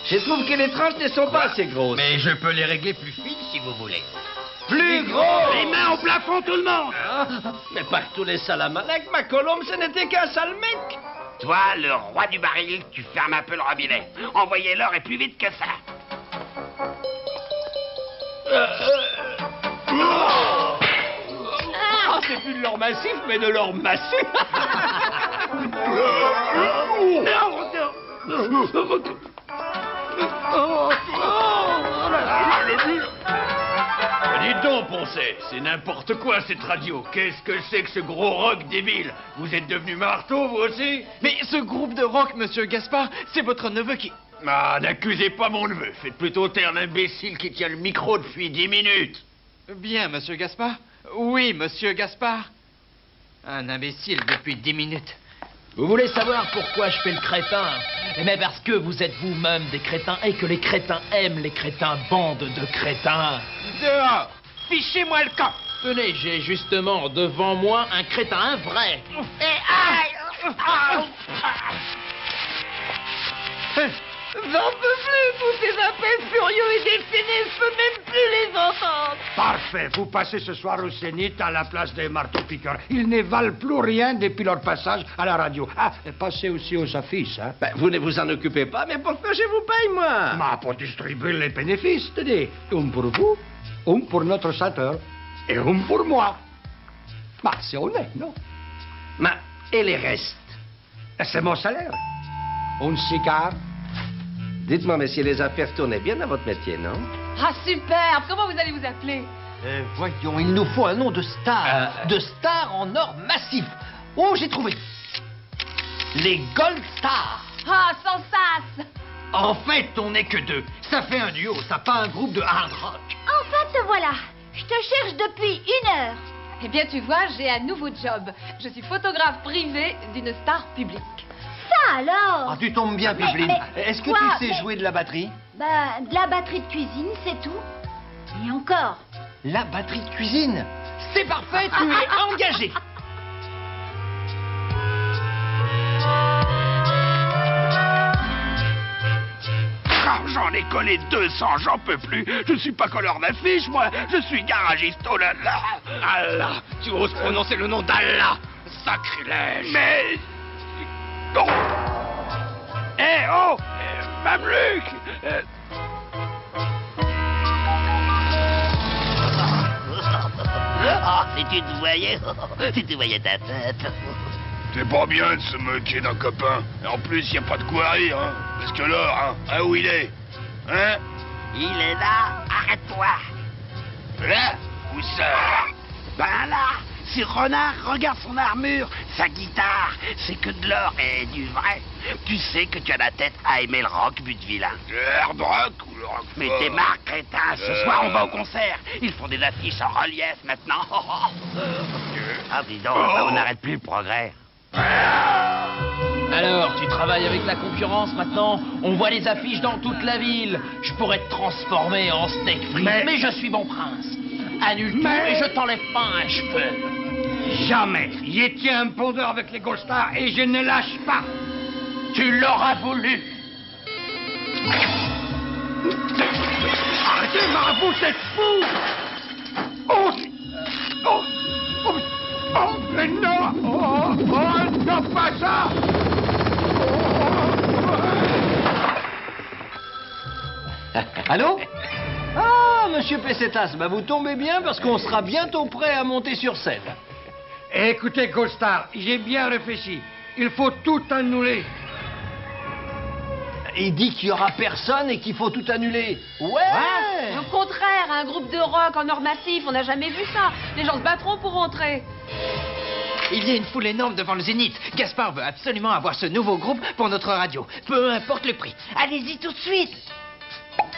Q: Je trouve que les tranches ne sont pas assez grosses.
K: Mais je peux les régler plus fines si vous voulez.
Q: Plus gros!
L: Les mains au plafond, tout le monde!
Q: Mais par tous les salamalek, ma colombe, ce n'était qu'un sale mec!
L: Toi, le roi du baril, tu fermes un peu le robinet. Envoyez l'or et plus vite que ça.
I: Ah, c'est plus de l'or massif, mais de l'or massif.
N: Dites donc, Poncet, c'est n'importe quoi cette radio. Qu'est-ce que c'est que ce gros rock débile? Vous êtes devenu marteau, vous aussi?
S: Mais ce groupe de rock, monsieur Gaspard, c'est votre neveu qui...
N: Ah, n'accusez pas mon neveu. Faites plutôt taire l'imbécile qui tient le micro depuis 10 minutes.
S: Bien, monsieur Gaspard. Oui, monsieur Gaspard. Un imbécile depuis 10 minutes.
A: Vous voulez savoir pourquoi je fais le crétin? Eh bien parce que vous êtes vous-même des crétins et que les crétins aiment les crétins, bande de crétins.
S: Dehors! Fichez-moi le camp!
A: Tenez, j'ai justement devant moi un crétin, un vrai.
M: J'en peux plus, tous ces appels furieux et déchaînés, je peux même plus les entendre.
R: Parfait, vous passez ce soir au Zénith à la place des marteaux-piqueurs. Ils ne valent plus rien depuis leur passage à la radio. Ah, et passez aussi aux affiches, hein.
Q: Ben, vous ne vous en occupez pas, mais pourquoi je vous paye, moi?
R: Mais pour distribuer les bénéfices, tenez. Un pour vous, un pour notre chanteur, et un pour moi. Bah, c'est honnête, non?
Q: Mais, et les restes?
R: C'est mon salaire. Un cigare.
Q: Dites-moi, messieurs, les affaires tournaient bien dans votre métier, non?
O: Ah, super! Comment vous allez vous appeler?
E: Voyons, il nous faut un nom de star. De star en or massif. Oh, j'ai trouvé. Les Gold Stars.
O: Ah, sans sas!
E: En fait, on n'est que deux. Ça fait un duo, ça, pas un groupe de hard rock.
D: Enfin, te voilà. Je te cherche depuis 1 heure.
O: Eh bien, tu vois, j'ai un nouveau job. Je suis photographe privé d'une star publique.
D: Ça alors?
E: Ah, tu tombes bien, Pipeline. Est-ce que
D: quoi?
E: tu sais jouer de la batterie?
D: Bah, de la batterie de cuisine, c'est tout. Et encore.
E: La batterie de cuisine? C'est parfait, tu es engagé.
L: J'en ai collé 200, j'en peux plus. Je suis pas colleur d'affiche, moi. Je suis garagiste, oh là là.
S: Allah, tu oses prononcer le nom d'Allah. Sacrilège.
L: Mais... Oh. Eh oh, Mameluc.
K: Oh, si tu voyais ta tête.
C: C'est pas bien de se moquer d'un copain. Et en plus, y a pas de quoi rire, hein. Parce que l'or, hein, où il est? Hein?
K: Il est là, arrête-toi.
C: Là? Où ça?
K: Ben là, c'est Renard, regarde son armure, sa guitare, c'est que de l'or et du vrai. Tu sais que tu as la tête à aimer le rock, but de vilain.
C: Le hard rock ou le rock?
K: Mais t'es marre, crétin, ce soir on va au concert. Ils font des affiches en relief maintenant. Ah, dis donc, on n'arrête plus le progrès.
A: Alors, tu travailles avec la concurrence maintenant? On voit les affiches dans toute la ville. Je pourrais te transformer en steak frit, mais je suis bon prince. Annule tout et je t'enlève pas un cheveu.
R: Jamais. J'y tiens un pondeur avec les Gold Stars et je ne lâche pas.
A: Tu l'auras voulu.
R: Arrêtez, marabout, c'est fou. Oh, oh, oh, oh, mais non. Oh, oh, non, pas ça.
E: Allô? Ah, monsieur Pessetas, bah vous tombez bien parce qu'on sera bientôt prêt à monter sur scène.
R: Écoutez, Gold Star, j'ai bien réfléchi. Il faut tout annuler.
E: Il dit qu'il y aura personne et qu'il faut tout annuler. Ouais.
O: Au contraire, un groupe de rock en or massif, on n'a jamais vu ça. Les gens se battront pour rentrer.
S: Il y a une foule énorme devant le Zénith. Gaspard veut absolument avoir ce nouveau groupe pour notre radio. Peu importe le prix. Allez-y tout de suite.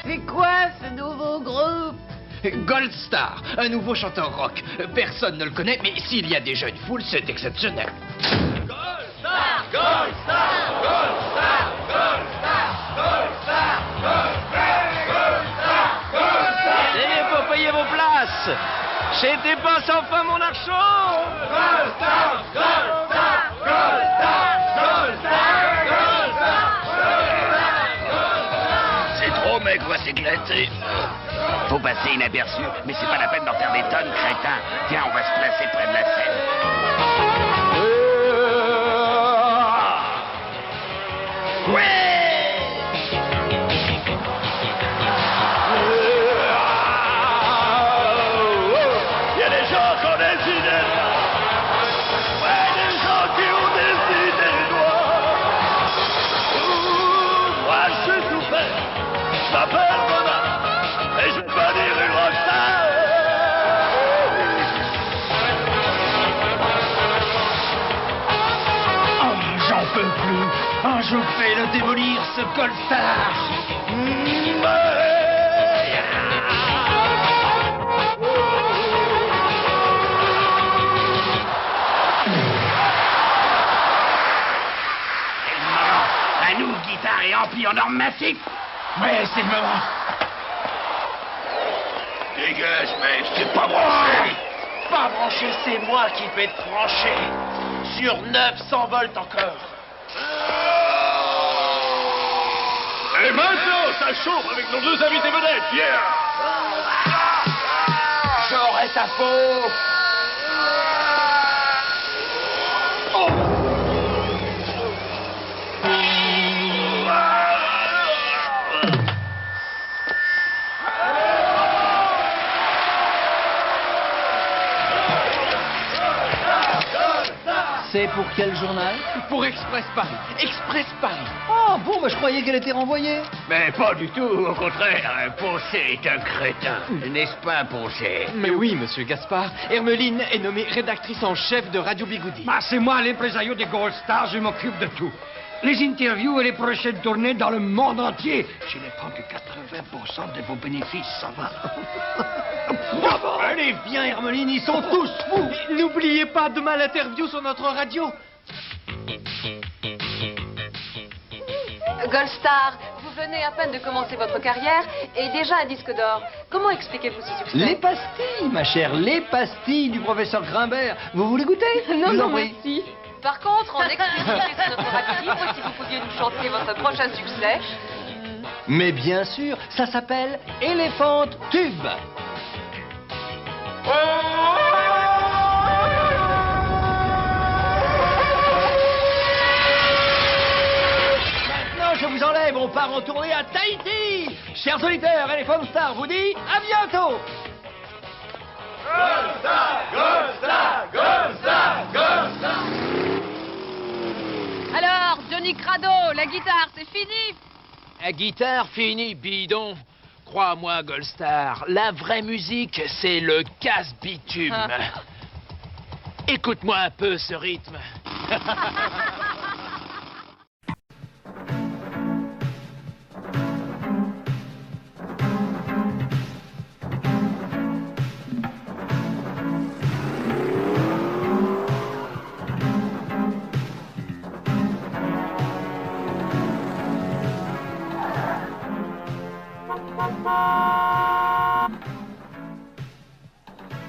M: C'est quoi ce nouveau groupe?
S: Gold Star, un nouveau chanteur rock. Personne ne le connaît, mais s'il y a déjà une foule, c'est exceptionnel.
J: Gold Star, Gold Star, Gold Star, Gold Star, Gold Star, Gold Star, Gold Star, Gold Star.
Q: Tenez pour payer vos places. J'ai dépensé enfin mon argent.
J: Gold Star, Gold Star, Gold Star, Gold Star, Gold Star, Gold Star, Gold Star.
L: vrai qu'on va s'éclater. Faut passer inaperçu, mais c'est pas la peine d'en faire des tonnes, crétin. Tiens, on va se placer près de la scène.
B: Il y a des gens qui ont des idées. Ouais, des gens qui ont des idées noires. Moi, je suis tout fait. Je m'appelle Bonnard. Et je vais devenir une rockstar.
R: Oh, j'en peux plus. Oh, je vais le démolir, ce Goldstar.
L: À nous, guitare et ampli en or massif.
R: Ouais, c'est le moment.
L: Dégage, mec, c'est pas branché.
A: Pas branché, c'est moi qui vais te brancher. Sur 900 volts encore.
B: Et maintenant, ça chauffe avec nos deux invités vedettes, Pierre.
A: J'aurai ta peau.
E: C'est pour quel journal?
S: Pour Express Paris. Express Paris.
E: Oh, bon, bah, je croyais qu'elle était renvoyée.
L: Mais pas du tout, au contraire. Poncet est un crétin. N'est-ce pas, Poncet?
S: Mais oui, monsieur Gaspard. Hermeline est nommée rédactrice en chef de Radio Bigoudi.
R: Bah, c'est moi l'impresario des Gold Stars, je m'occupe de tout. Les interviews et les prochaines tournées dans le monde entier. Je ne prends que 80% de vos bénéfices, ça va.
S: Allez, viens, Hermeline, ils sont tous fous. N'oubliez pas demain l'interview sur notre radio.
O: Goldstar, vous venez à peine de commencer votre carrière et déjà un disque d'or. Comment expliquez-vous ce succès?
E: Les pastilles, ma chère, les pastilles du professeur Grimbert. Vous voulez goûter?
O: Non,
E: Je vous en
O: non,
E: prie.
O: merci. Par contre, en exclusivité sur notre radio libre, si vous pouviez nous chanter votre prochain succès.
E: Mais bien sûr, ça s'appelle Elephant Tube. Maintenant, je vous enlève, on part en tournée à Tahiti. Chers auditeurs, Elephant Star vous dit à bientôt.
B: Goldstar, Goldstar, Goldstar, Goldstar.
O: Alors, Johnny Crado, la guitare, c'est fini?
A: La guitare finie, bidon. Crois-moi, Goldstar, la vraie musique, c'est le casse-bitume. Écoute-moi un peu ce rythme.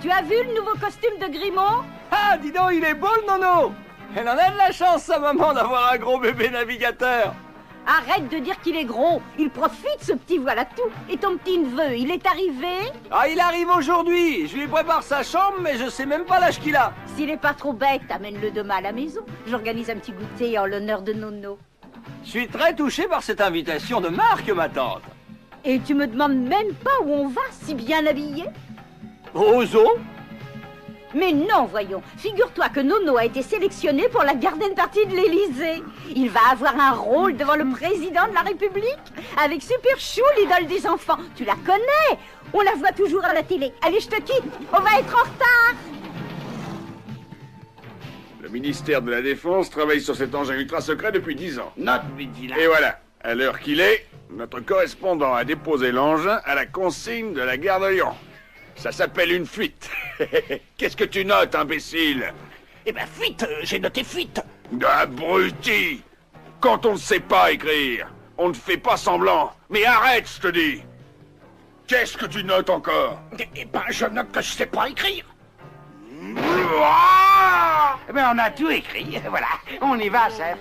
M: Tu as vu le nouveau costume de Grimaud?
I: Ah, dis donc, il est beau le nono. Elle en a de la chance, sa maman, d'avoir un gros bébé navigateur.
M: Arrête de dire qu'il est gros. Il profite, ce petit voilà-tout. Et ton petit neveu, il est arrivé?
I: Ah, il arrive aujourd'hui. Je lui prépare sa chambre, mais je sais même pas l'âge qu'il a.
M: S'il est pas trop bête, amène-le demain à la maison. J'organise un petit goûter en l'honneur de Nono.
I: Je suis très touché par cette invitation de Marc, ma tante.
M: Et tu me demandes même pas où on va, si bien habillé?
I: Au zoo?
M: Mais non, voyons. Figure-toi que Nono a été sélectionné pour la garden party de l'Élysée. Il va avoir un rôle devant le président de la République avec Super Chou, l'idole des enfants. Tu la connais? On la voit toujours à la télé. Allez, je te quitte. On va être en retard.
C: Le ministère de la Défense travaille sur cet engin ultra secret depuis 10 ans.
L: Note vigilance.
C: Et voilà, à l'heure qu'il est, notre correspondant a déposé l'engin à la consigne de la gare de Lyon. Ça s'appelle une fuite. Qu'est-ce que tu notes, imbécile?
L: Eh ben, fuite, j'ai noté fuite.
C: Abruti! Quand on ne sait pas écrire, on ne fait pas semblant. Mais arrête, je te dis! Qu'est-ce que tu notes encore?
L: Eh ben, je note que je sais pas écrire. Eh ben, on a tout écrit, voilà. On y va, chef.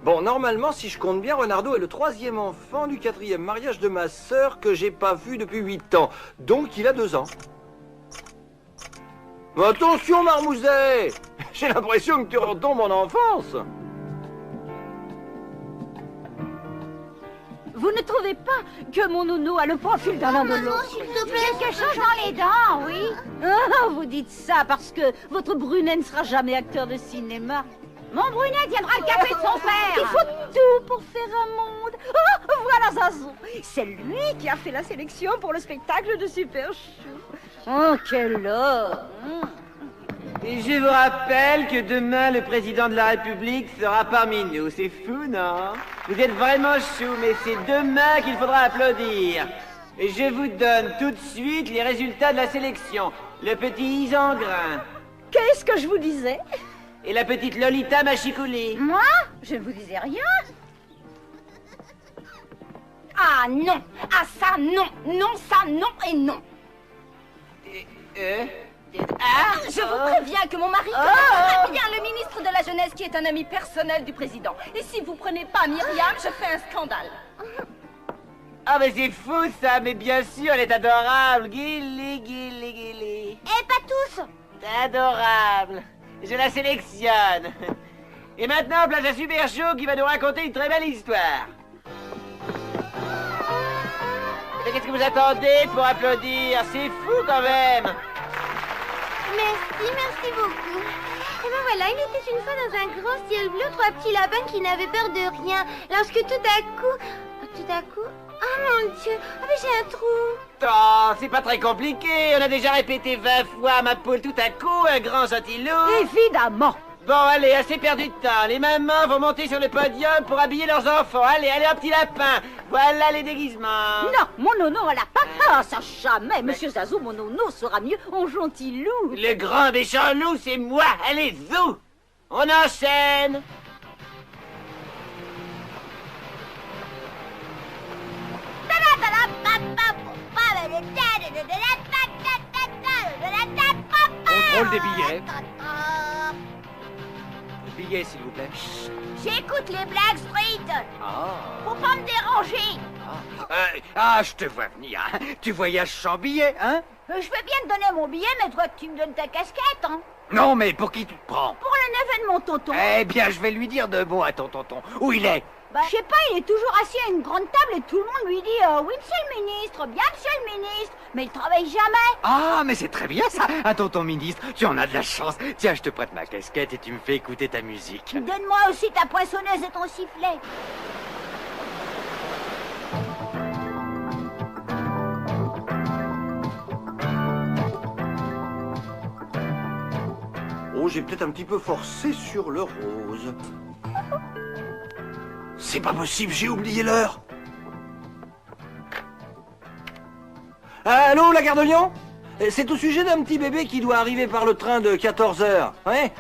T: Bon, normalement, si je compte bien, Renardo est le 3e enfant du 4e mariage de ma sœur que j'ai pas vu depuis 8 ans. Donc, il a 2 ans. Mais attention, Marmouzet! J'ai l'impression que tu retombes en enfance.
M: Vous ne trouvez pas que mon nounou a le profil d'un l'un de l'autre? Quelque chose dans les dents, oui. Ah, vous dites ça parce que votre Brunet ne sera jamais acteur de cinéma. Mon Brunet tiendra le café de son père. Il faut tout pour faire un monde. Ah, voilà Zazou. C'est lui qui a fait la sélection pour le spectacle de Super Chou. Oh, quel homme.
U: Et je vous rappelle que demain, le président de la République sera parmi nous. C'est fou, non? Vous êtes vraiment chou, mais c'est demain qu'il faudra applaudir. Et je vous donne tout de suite les résultats de la sélection. Le petit Isengrin.
M: Qu'est-ce que je vous disais?
U: Et la petite Lolita Machikouli.
M: Moi? Je ne vous disais rien. Ah non! Ah ça non! Non, ça non et non! Je vous préviens que mon mari connaît très bien le ministre de la Jeunesse qui est un ami personnel du président. Et si vous prenez pas Myriam, je fais un scandale.
U: Ah mais c'est fou ça, mais bien sûr, elle est adorable. Guili, guili, guili.
M: Eh, pas tous!
U: Adorable. Je la sélectionne. Et maintenant, place à Super Chou qui va nous raconter une très belle histoire. Mais qu'est-ce que vous attendez pour applaudir? C'est fou quand même.
V: Merci beaucoup. Et ben voilà, il était une fois dans un grand ciel bleu 3 petits lapins qui n'avaient peur de rien. Lorsque tout à coup... Oh mon Dieu, ah mais j'ai un trou.
U: Oh, c'est pas très compliqué. On a déjà répété 20 fois, ma poule, tout à coup, un grand gentilou.
M: Évidemment.
U: Bon, allez, assez perdu de temps. Les mamans vont monter sur le podium pour habiller leurs enfants. Allez, allez, un petit lapin. Voilà les déguisements.
M: Non, mon nono à la papa, ça jamais. Monsieur Zazou, mon nono sera mieux en gentil loup.
U: Le grand méchant loup, c'est moi. Allez, zou. On enchaîne.
T: Contrôle des billets. Billets, s'il vous plaît.
M: J'écoute les Black Street. Faut pas me déranger.
T: Je te vois venir. Tu voyages sans billet, hein?
M: Je veux bien te donner mon billet, mais toi, tu me donnes ta casquette, hein?
T: Non, mais pour qui tu te prends?
M: Pour le neveu de mon tonton.
T: Eh bien, je vais lui dire de mots à ton tonton. Où il est?
M: Je sais pas, il est toujours assis à une grande table et tout le monde lui dit oui, monsieur le ministre, bien, monsieur le ministre. Mais il travaille jamais.
T: Ah, mais c'est très bien ça, un tonton ministre. Tu en as de la chance. Tiens, je te prête ma casquette et tu me fais écouter ta musique.
M: Donne-moi aussi ta poinçonneuse et ton sifflet.
T: Oh, j'ai peut-être un petit peu forcé sur le rose. C'est pas possible, j'ai oublié l'heure. Allô, la gare de Lyon? C'est au sujet d'un petit bébé qui doit arriver par le train de 14h, ouais?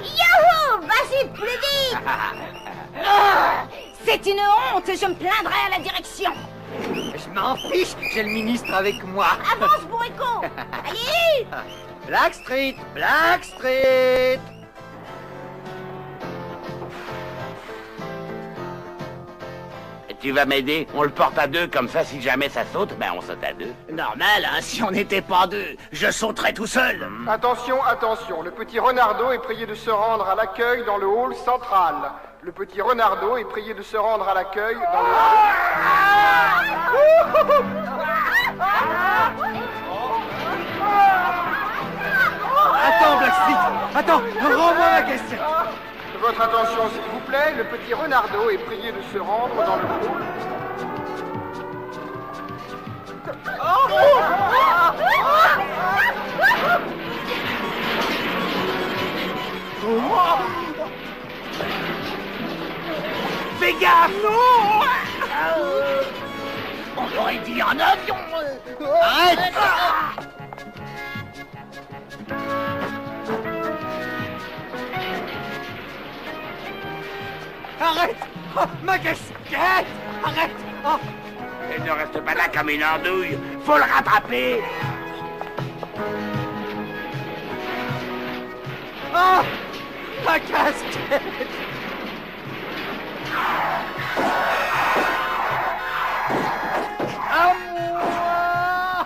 M: Youhou! Vas-y, plus vite! C'est une honte, je me plaindrai à la direction.
T: Je m'en fiche, j'ai le ministre avec moi.
M: Avance, bourrico! Allez!
T: Black Street, Black Street.
L: Tu vas m'aider? On le porte à 2, comme ça, si jamais ça saute, ben on saute à 2.
E: Normal, hein, si on n'était pas 2, je sauterais tout seul.
W: Attention, attention, le petit Renardo est prié de se rendre à l'accueil dans le hall central. Le petit Renardo est prié de se rendre à l'accueil dans le
T: Attends, Black Street, attends, rends-moi la question.
W: Votre attention, s'il vous plaît, le petit Renardo est prié de se rendre dans le hall.
E: Fais gaffe! Non! On aurait dit en avion! Arrête!
T: Arrête! Oh, ma casquette! Arrête! Oh.
L: Et ne reste pas là comme une andouille. Faut le rattraper.
T: Oh!
E: Ma casquette! À moi!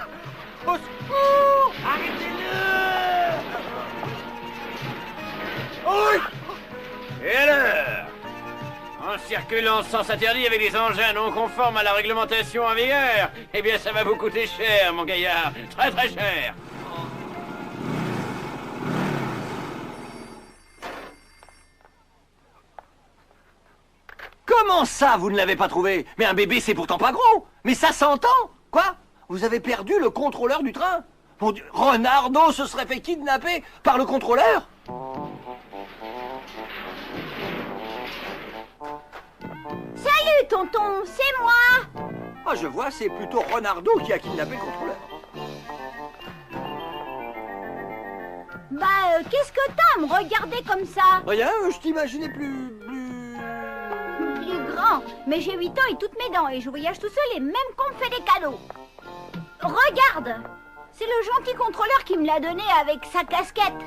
E: Au secours! Arrêtez-le! Oui!
U: Et alors? En circulant en sens interdit avec des engins non conformes à la réglementation en vigueur, eh bien ça va vous coûter cher, mon gaillard. Très très cher.
E: Comment ça, vous ne l'avez pas trouvé? Mais un bébé, c'est pourtant pas gros. Mais ça s'entend. Quoi? Vous avez perdu le contrôleur du train? Mon Dieu, Renardo se serait fait kidnapper par le contrôleur?
V: Salut, tonton, c'est moi.
E: Ah, je vois, c'est plutôt Renardo qui a kidnappé le contrôleur.
V: Qu'est-ce que t'as à me regarder comme ça?
E: Rien, je t'imaginais plus
V: grand. Mais j'ai 8 ans et toutes mes dents et je voyage tout seul et même qu'on me fait des cadeaux. Regarde, c'est le gentil contrôleur qui me l'a donné avec sa casquette.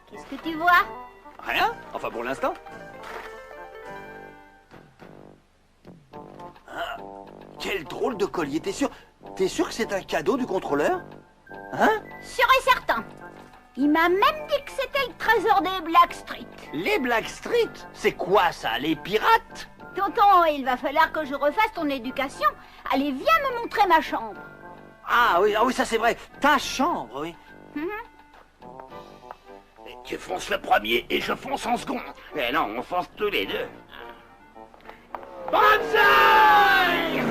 V: Qu'est-ce que tu vois?
E: Rien, enfin pour l'instant. Ah, quel drôle de collier, t'es sûr que c'est un cadeau du contrôleur? Hein?
V: Sûr et certain. Il m'a même dit que c'était le trésor des Blackstreet.
E: Les Blackstreet? C'est quoi ça, les pirates?
V: Tonton, il va falloir que je refasse ton éducation. Allez, viens me montrer ma chambre.
E: Ah oui, ça c'est vrai. Ta chambre, oui.
L: Tu fonces le premier et je fonce en second. Eh non, on fonce tous les deux. Banzai!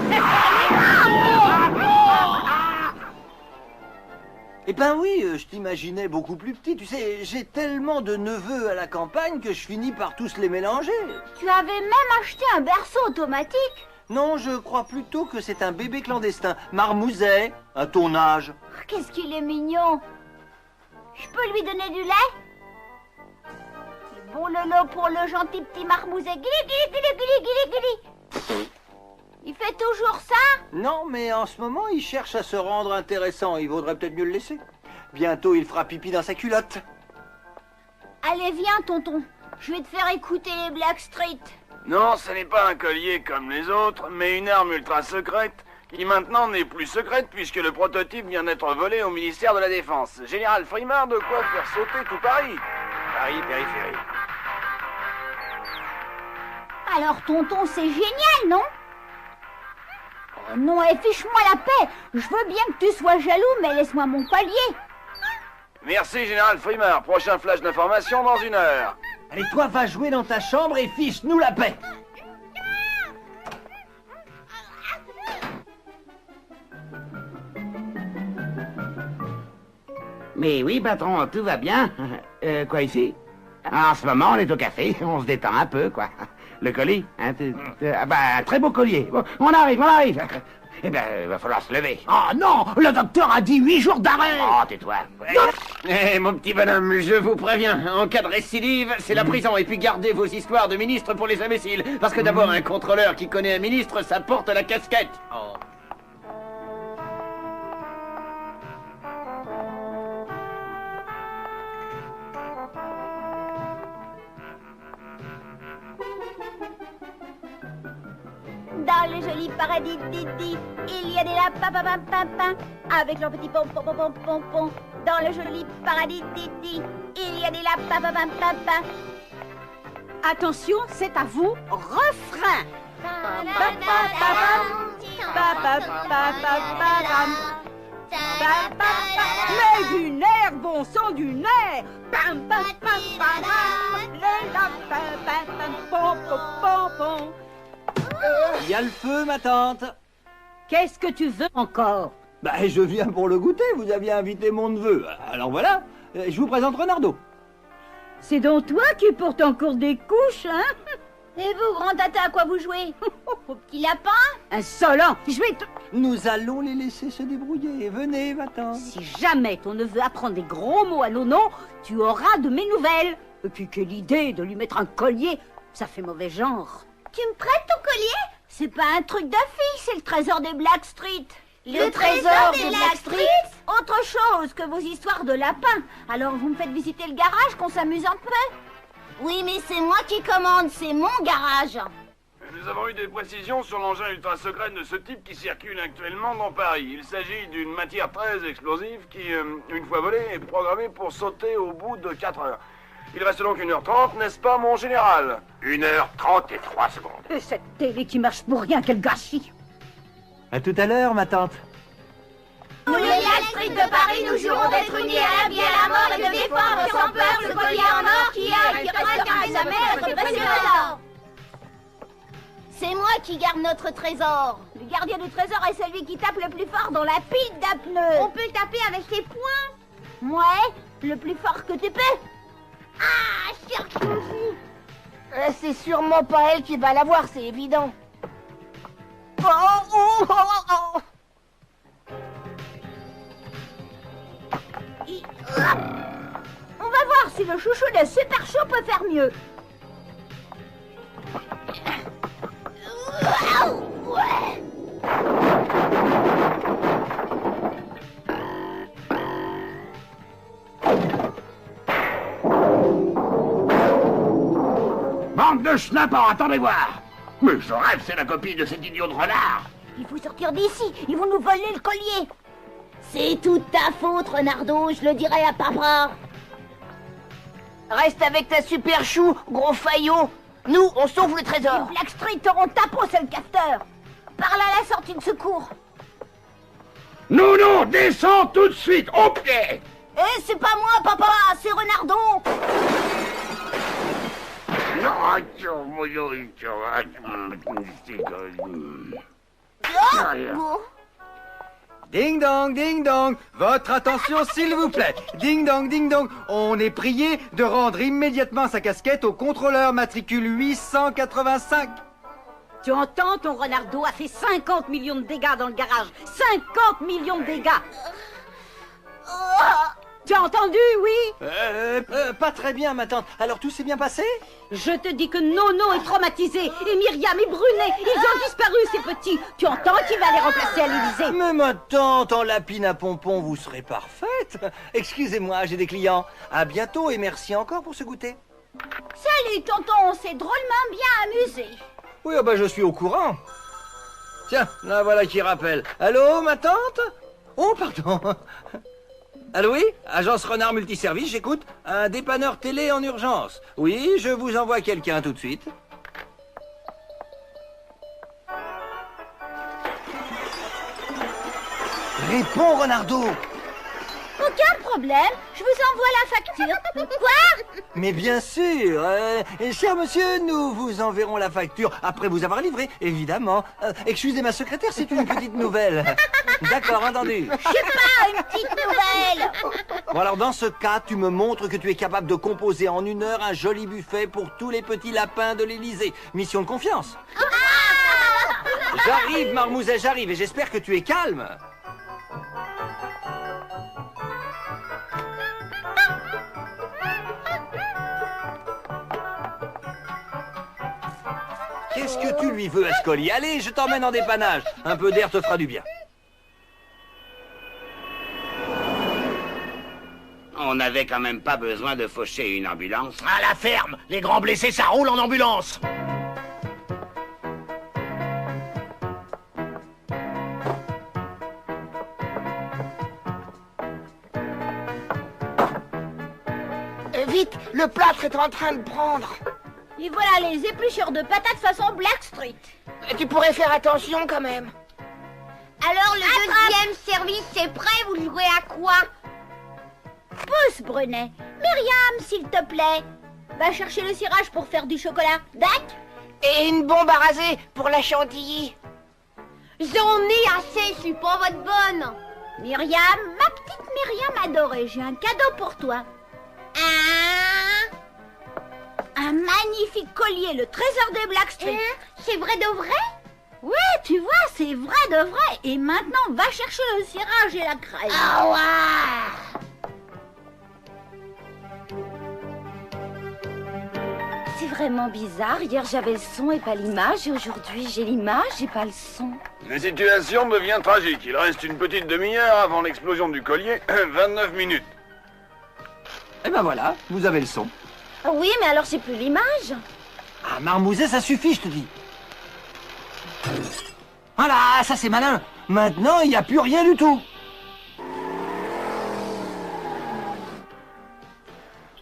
E: Eh ben oui, je t'imaginais beaucoup plus petit. Tu sais, j'ai tellement de neveux à la campagne que je finis par tous les mélanger.
V: Tu avais même acheté un berceau automatique?
E: Non, je crois plutôt que c'est un bébé clandestin. Marmouset, à ton âge.
V: Qu'est-ce qu'il est mignon. Je peux lui donner du lait? Bon lolo pour le gentil petit marmouset. Gili. Il fait toujours ça?
E: Non, mais en ce moment, il cherche à se rendre intéressant. Il vaudrait peut-être mieux le laisser. Bientôt, il fera pipi dans sa culotte.
V: Allez, viens, tonton. Je vais te faire écouter les Blackstreet.
C: Non, ce n'est pas un collier comme les autres, mais une arme ultra secrète, qui maintenant n'est plus secrète puisque le prototype vient d'être volé au ministère de la Défense. Général Frimard, de quoi faire sauter tout Paris. Paris, périphérie.
V: Alors, tonton, c'est génial, non? Oh non, et fiche-moi la paix. Je veux bien que tu sois jaloux, mais laisse-moi mon collier.
C: Merci, Général Frimard. Prochain flash d'information dans 1 heure.
E: Allez, toi, va jouer dans ta chambre et fiche-nous la paix.
L: Mais oui, patron, tout va bien. Quoi ici? En ce moment, on est au café, on se détend un peu, quoi. Le colis, hein, très beau collier. Bon, on arrive. Eh ben, il va falloir se lever.
R: Ah non, le docteur a dit 8 jours d'arrêt.
L: Oh, tais-toi.
U: Eh, mon petit bonhomme, je vous préviens, en cas de récidive, c'est la prison. Et puis gardez vos histoires de ministres pour les imbéciles. Parce que d'abord, un contrôleur qui connaît un ministre, ça porte la casquette. Oh.
V: Dans le joli paradis didi, il y a des lapins avec leurs petits pompons. Dans le joli paradis didi, il y a des lapins.
M: Attention, c'est à vous, refrain. Mais du nerf, bon sang du nerf. Les lapins, pom.
E: Il y a le feu, ma tante.
M: Qu'est-ce que tu veux encore?
E: Bah, je viens pour le goûter. Vous aviez invité mon neveu. Alors voilà, je vous présente Renardo.
M: C'est donc toi qui portes encore des couches, hein?
V: Et vous, grand tata, à quoi vous jouez? Au petit lapin?
M: Insolent, je vais te...
E: Nous allons les laisser se débrouiller. Venez, ma tante.
M: Si jamais ton neveu apprend des gros mots à Nono, tu auras de mes nouvelles. Et puis quelle idée de lui mettre un collier, ça fait mauvais genre.
V: Tu me prêtes ton collier? C'est pas un truc de fille, c'est le trésor des Blackstreet. Le trésor des Blackstreet? Autre chose que vos histoires de lapins. Alors vous me faites visiter le garage, qu'on s'amuse un peu? Oui, mais c'est moi qui commande, c'est mon garage.
B: Nous avons eu des précisions sur l'engin ultra secret de ce type qui circule actuellement dans Paris. Il s'agit d'une matière très explosive qui, une fois volée, est programmée pour sauter au bout de 4 heures. Il reste donc 1h30, n'est-ce pas, mon général?
L: 1h30 et 3 secondes.
V: Et cette télé qui marche pour rien, quel gâchis!
E: À tout à l'heure, ma tante.
V: Nous, les Blackstreet de Paris, nous jurons d'être unis à la vie, à la mort et de défendre sans peur ce collier en or qui restera jamais notre précieux trésor. C'est moi qui garde notre trésor. Le gardien du trésor est celui qui tape le plus fort dans la pile d'apneux. On peut le taper avec ses poings? Ouais, le plus fort que tu peux. Ah, circoncis. C'est sûrement pas elle qui va l'avoir, c'est évident. On va voir si le chouchou de Super Chaud peut faire mieux.
L: Bande de schnappants, attendez voir. Mais je rêve, c'est la copie de cet idiot de renard.
V: Il faut sortir d'ici, ils vont nous voler le collier. C'est toute ta faute, Renardo, je le dirai à papa. Reste avec ta super chou, gros faillot. Nous, on sauve le trésor. Les Blackstreet auront ta peau, c'est le capteur. Parle à la sortie de secours.
L: Non, descends tout de suite, au pied.
V: Eh, c'est pas moi, papa, c'est Renardo.
E: Ding dong, votre attention s'il vous plaît. Ding dong, on est prié de rendre immédiatement sa casquette au contrôleur matricule 885.
V: Tu entends, ton Renardo a fait 50 millions de dégâts dans le garage. 50 millions de dégâts. Tu as entendu, oui?
E: Pas très bien, ma tante. Alors tout s'est bien passé?
V: Je te dis que Nono est traumatisé, et Myriam et Brunet, ils ont disparu, ces petits. Tu entends qu'il va les remplacer à l'Élysée?
E: Mais ma tante, en lapine à pompon, vous serez parfaite. Excusez-moi, j'ai des clients. À bientôt et merci encore pour ce goûter.
V: Salut, tonton, on s'est drôlement bien amusé.
E: Oui, je suis au courant. Tiens, là voilà qui rappelle. Allô, ma tante? Oh, pardon. Allô, oui? Agence Renard Multiservice, j'écoute. Un dépanneur télé en urgence. Oui, je vous envoie quelqu'un tout de suite. Réponds, Renardo!
V: Aucun problème, je vous envoie la facture. Quoi?
E: Mais bien sûr, cher monsieur, nous vous enverrons la facture après vous avoir livré, évidemment. Excusez ma secrétaire, c'est une petite nouvelle. D'accord, entendu.
V: Je sais pas, une petite nouvelle.
E: Bon alors dans ce cas, tu me montres que tu es capable de composer en 1 heure un joli buffet pour tous les petits lapins de l'Élysée. Mission de confiance. J'arrive, Marmouset, j'arrive, et j'espère que tu es calme. Qu'est-ce que tu lui veux à ce collier? Allez, je t'emmène en dépannage. Un peu d'air te fera du bien.
L: On n'avait quand même pas besoin de faucher une ambulance.
A: À la ferme, les grands blessés, ça roule en ambulance.
K: Vite, le plâtre est en train de prendre.
V: Et voilà les épluchures de patates façon Blackstreet.
K: Tu pourrais faire attention quand même.
V: Alors le deuxième service, c'est prêt, vous jouez à quoi? Pousse, Brunet. Myriam, s'il te plaît. Va chercher le cirage pour faire du chocolat. Dac?
K: Et une bombe à raser pour la chantilly.
V: J'en ai assez, je suis pas votre bonne. Myriam, ma petite Myriam adorée, j'ai un cadeau pour toi. Un magnifique collier, le trésor des Blackstreet. C'est vrai de vrai? Ouais, tu vois, c'est vrai de vrai. Et maintenant, va chercher le cirage et la crème. Ah ouais. C'est vraiment bizarre. Hier, j'avais le son et pas l'image. Et aujourd'hui, j'ai l'image et pas le son.
B: La situation devient tragique. Il reste une petite demi-heure avant l'explosion du collier. 29 minutes.
T: Eh ben voilà, vous avez le son.
V: Oui, mais alors j'ai plus l'image.
T: Ah, marmouset, ça suffit, je te dis. Voilà, ça c'est malin. Maintenant, il n'y a plus rien du tout.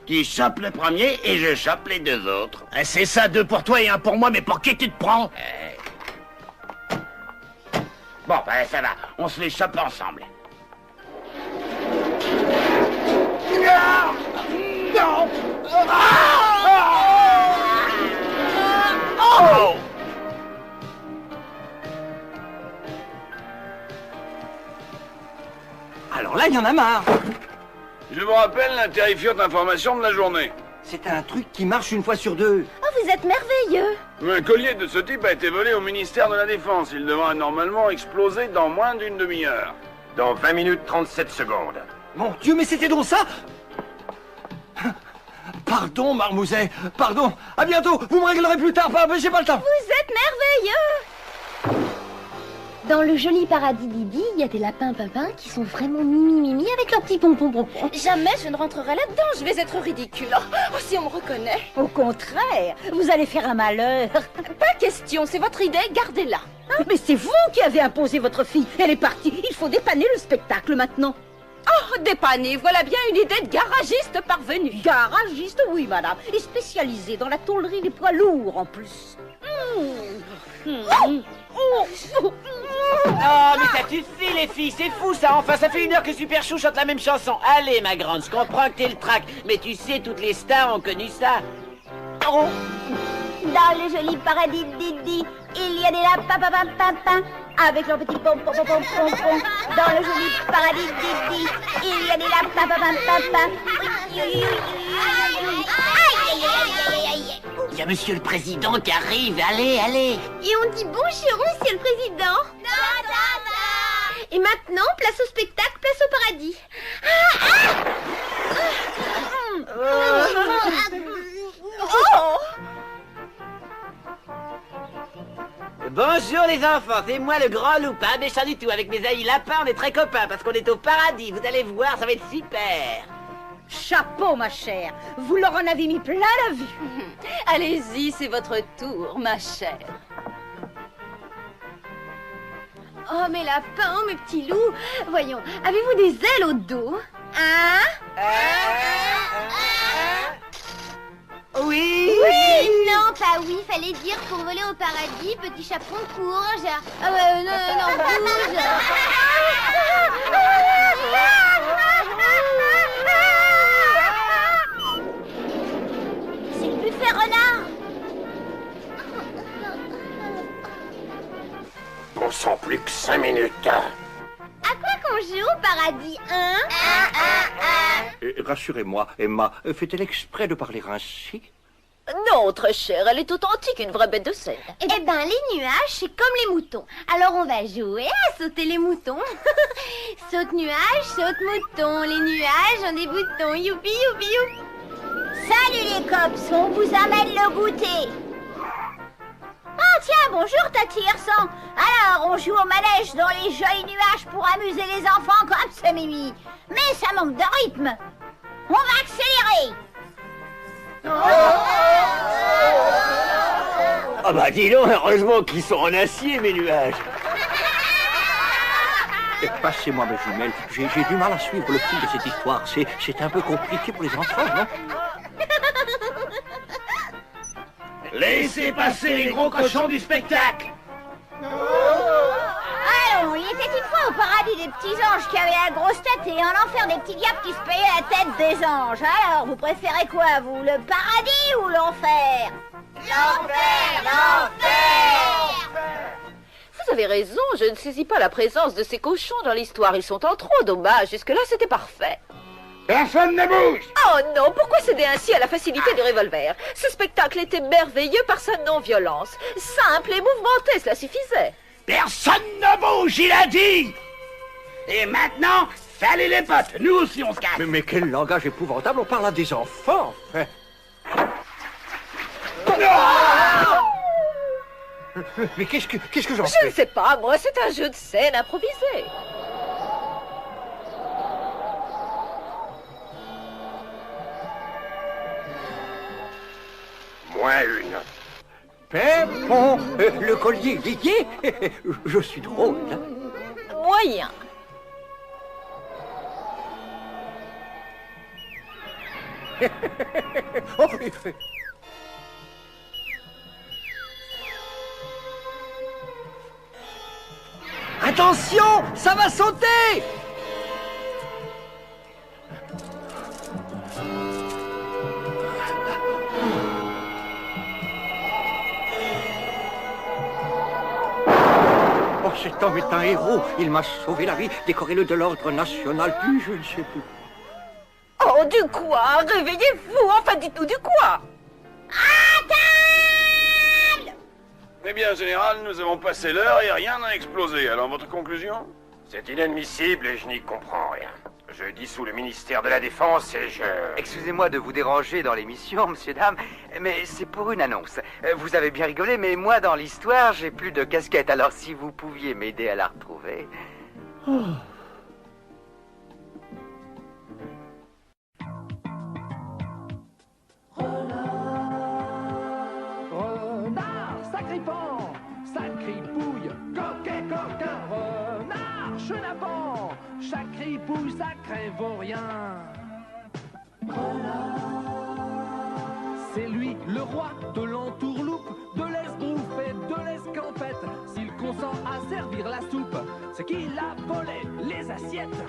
L: Tu chopes le premier et je chope les deux autres.
K: C'est ça, 2 pour toi et 1 pour moi, mais pour qui tu te prends?
L: Bon, ben ça va, on se les chope ensemble.
K: Non!
L: Oh!
T: Alors là, il y en a marre.
B: Je vous rappelle la terrifiante information de la journée.
T: C'est un truc qui marche une fois sur 2.
V: Oh, vous êtes merveilleux.
B: Un collier de ce type a été volé au ministère de la Défense. Il devra normalement exploser dans moins d'une demi-heure.
K: Dans 20 minutes 37 secondes.
T: Mon Dieu, mais c'était donc ça? Pardon, marmouset, pardon. À bientôt, vous me réglerez plus tard, j'ai pas le temps.
V: Vous êtes merveilleux. Dans le joli paradis d'Ibi, il y a des lapins pimpins qui sont vraiment mimi avec leurs petits pompons. Jamais je ne rentrerai là-dedans, je vais être ridicule. Oh, si on me reconnaît. Au contraire, vous allez faire un malheur. Pas question, c'est votre idée, gardez-la. Mais c'est vous qui avez imposé votre fille. Elle est partie, il faut dépanner le spectacle maintenant. Oh, dépanner, voilà bien une idée de garagiste parvenue. Garagiste, oui, madame. Et spécialisé dans la tôlerie des poids lourds, en plus.
U: Oh, mais ça suffit, les filles, c'est fou, ça. Enfin, ça fait 1 heure que Super Chou chante la même chanson. Allez, ma grande, je comprends que t'es le trac. Mais tu sais, toutes les stars ont connu ça.
V: Oh. Dans le joli paradis d'Idi, il y a des lapins avec leurs petits pompons. Dans le joli paradis d'Idi, il y a des lapins.
K: Il y a monsieur le président qui arrive, allez.
V: Et on dit bonjour, monsieur le président. Et maintenant, place au spectacle, place au paradis.
U: Oh! Bonjour les enfants, c'est moi le grand loup, pas méchant du tout. Avec mes amis lapins, on est très copains parce qu'on est au paradis. Vous allez voir, ça va être super.
V: Chapeau, ma chère. Vous leur en avez mis plein la vue. Allez-y, c'est votre tour, ma chère. Oh, mes lapins, mes petits loups. Voyons, avez-vous des ailes au dos? Hein?
U: Oui.
V: Oui. Non, pas oui, fallait dire pour voler au paradis, petit chaperon courge. Non, bouge. C'est le buffet renard.
L: On sent plus que 5 minutes.
V: À quoi qu'on joue au paradis, hein?
E: Rassurez-moi, Emma, fait-elle exprès de parler ainsi?
D: Non, très chère, elle est authentique, une vraie bête de scène.
V: Eh ben, les nuages, c'est comme les moutons. Alors, on va jouer à sauter les moutons. Saute nuage, saute mouton. Les nuages ont des boutons. Youpi, youpi, youpi. Salut les cops, on vous amène le goûter. Oh, tiens, bonjour, Tati Hirsan. Alors, on joue au manège dans les jolis nuages pour amuser les enfants comme ce Mimi. Mais ça manque de rythme. On va accélérer.
E: Ah bah dis donc, heureusement qu'ils sont en acier, mes nuages. Passez-moi mes jumelles, j'ai du mal à suivre le fil de cette histoire. C'est un peu compliqué pour les enfants, non?
L: Laissez passer les gros cochons du spectacle.
V: Allons, il était une fois au paradis des petits anges qui avaient la grosse tête et en enfer des petits diables qui se payaient la tête des anges. Alors, vous préférez quoi, vous? Le paradis ou l'enfer? L'enfer!
D: Vous avez raison, je ne saisis pas la présence de ces cochons dans l'histoire. Ils sont en trop, dommage. Jusque-là, c'était parfait.
L: Personne ne bouge.
D: Oh non, pourquoi céder ainsi à la facilité du revolver? Ce spectacle était merveilleux par sa non-violence. Simple et mouvementé, cela suffisait.
L: Personne ne bouge, il a dit. Et maintenant, salut les potes, nous aussi on se casse.
E: Mais quel langage épouvantable, on parle à des enfants, enfin.
T: Mais qu'est-ce que j'en
F: Je
T: fais?
F: ne sais pas, moi, c'est un jeu de scène improvisé.
L: Moins une.
R: Pépon, le collier lié. Je suis drôle.
F: Moyen.
R: Oh, attention, ça va sauter! Oh, cet homme est un héros. Il m'a sauvé la vie, décoré-le de l'ordre national, puis je ne sais plus.
F: Oh, du quoi? Réveillez-vous, enfin dites-nous du quoi?
L: Eh bien, général, nous avons passé l'heure et rien n'a explosé. Alors, votre conclusion?
G: C'est inadmissible et je n'y comprends rien. Je dissous le ministère de la Défense et je...
H: Excusez-moi de vous déranger dans l'émission, monsieur, dame, mais c'est pour une annonce. Vous avez bien rigolé, mais moi, dans l'histoire, j'ai plus de casquette. Alors, si vous pouviez m'aider à la retrouver...
B: Sacripant, sacripouille, coquet, coquin, renard, chenapan, chaque ripouille, ça crève au rien. C'est lui, le roi de l'entourloupe, de l'esbrouffe et de l'escampette. S'il consent à servir la soupe, c'est qu'il a volé les assiettes.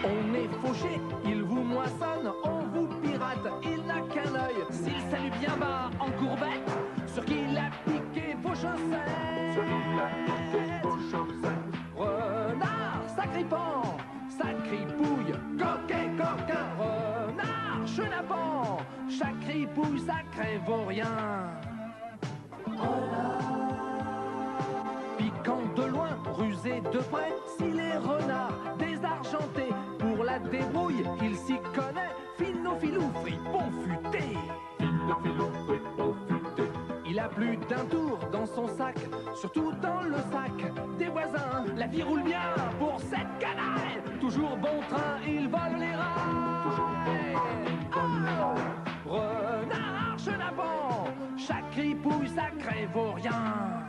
B: On est fauché, il vous moissonne, on vous pirate, il n'a qu'un œil. S'il salue bien bas en courbette, sur qui il a piqué vos chaussettes. Renard, sacripant, sacripouille, coquet, coquin, renard, chenapan, chaque ripouille, ça crève au rien. Piquant de loin, rusé de près, s'il est renard, désargenté, pour la débrouille, il s'y connaît, filou, fripon futé. Filou, fripon futé. Il a plus d'un tour dans son sac, surtout dans le sac des voisins. La vie roule bien pour cette canaille, toujours bon train, il vole les rails. Oh, renard, chenapan, chaque ripouille, ça crève au rien.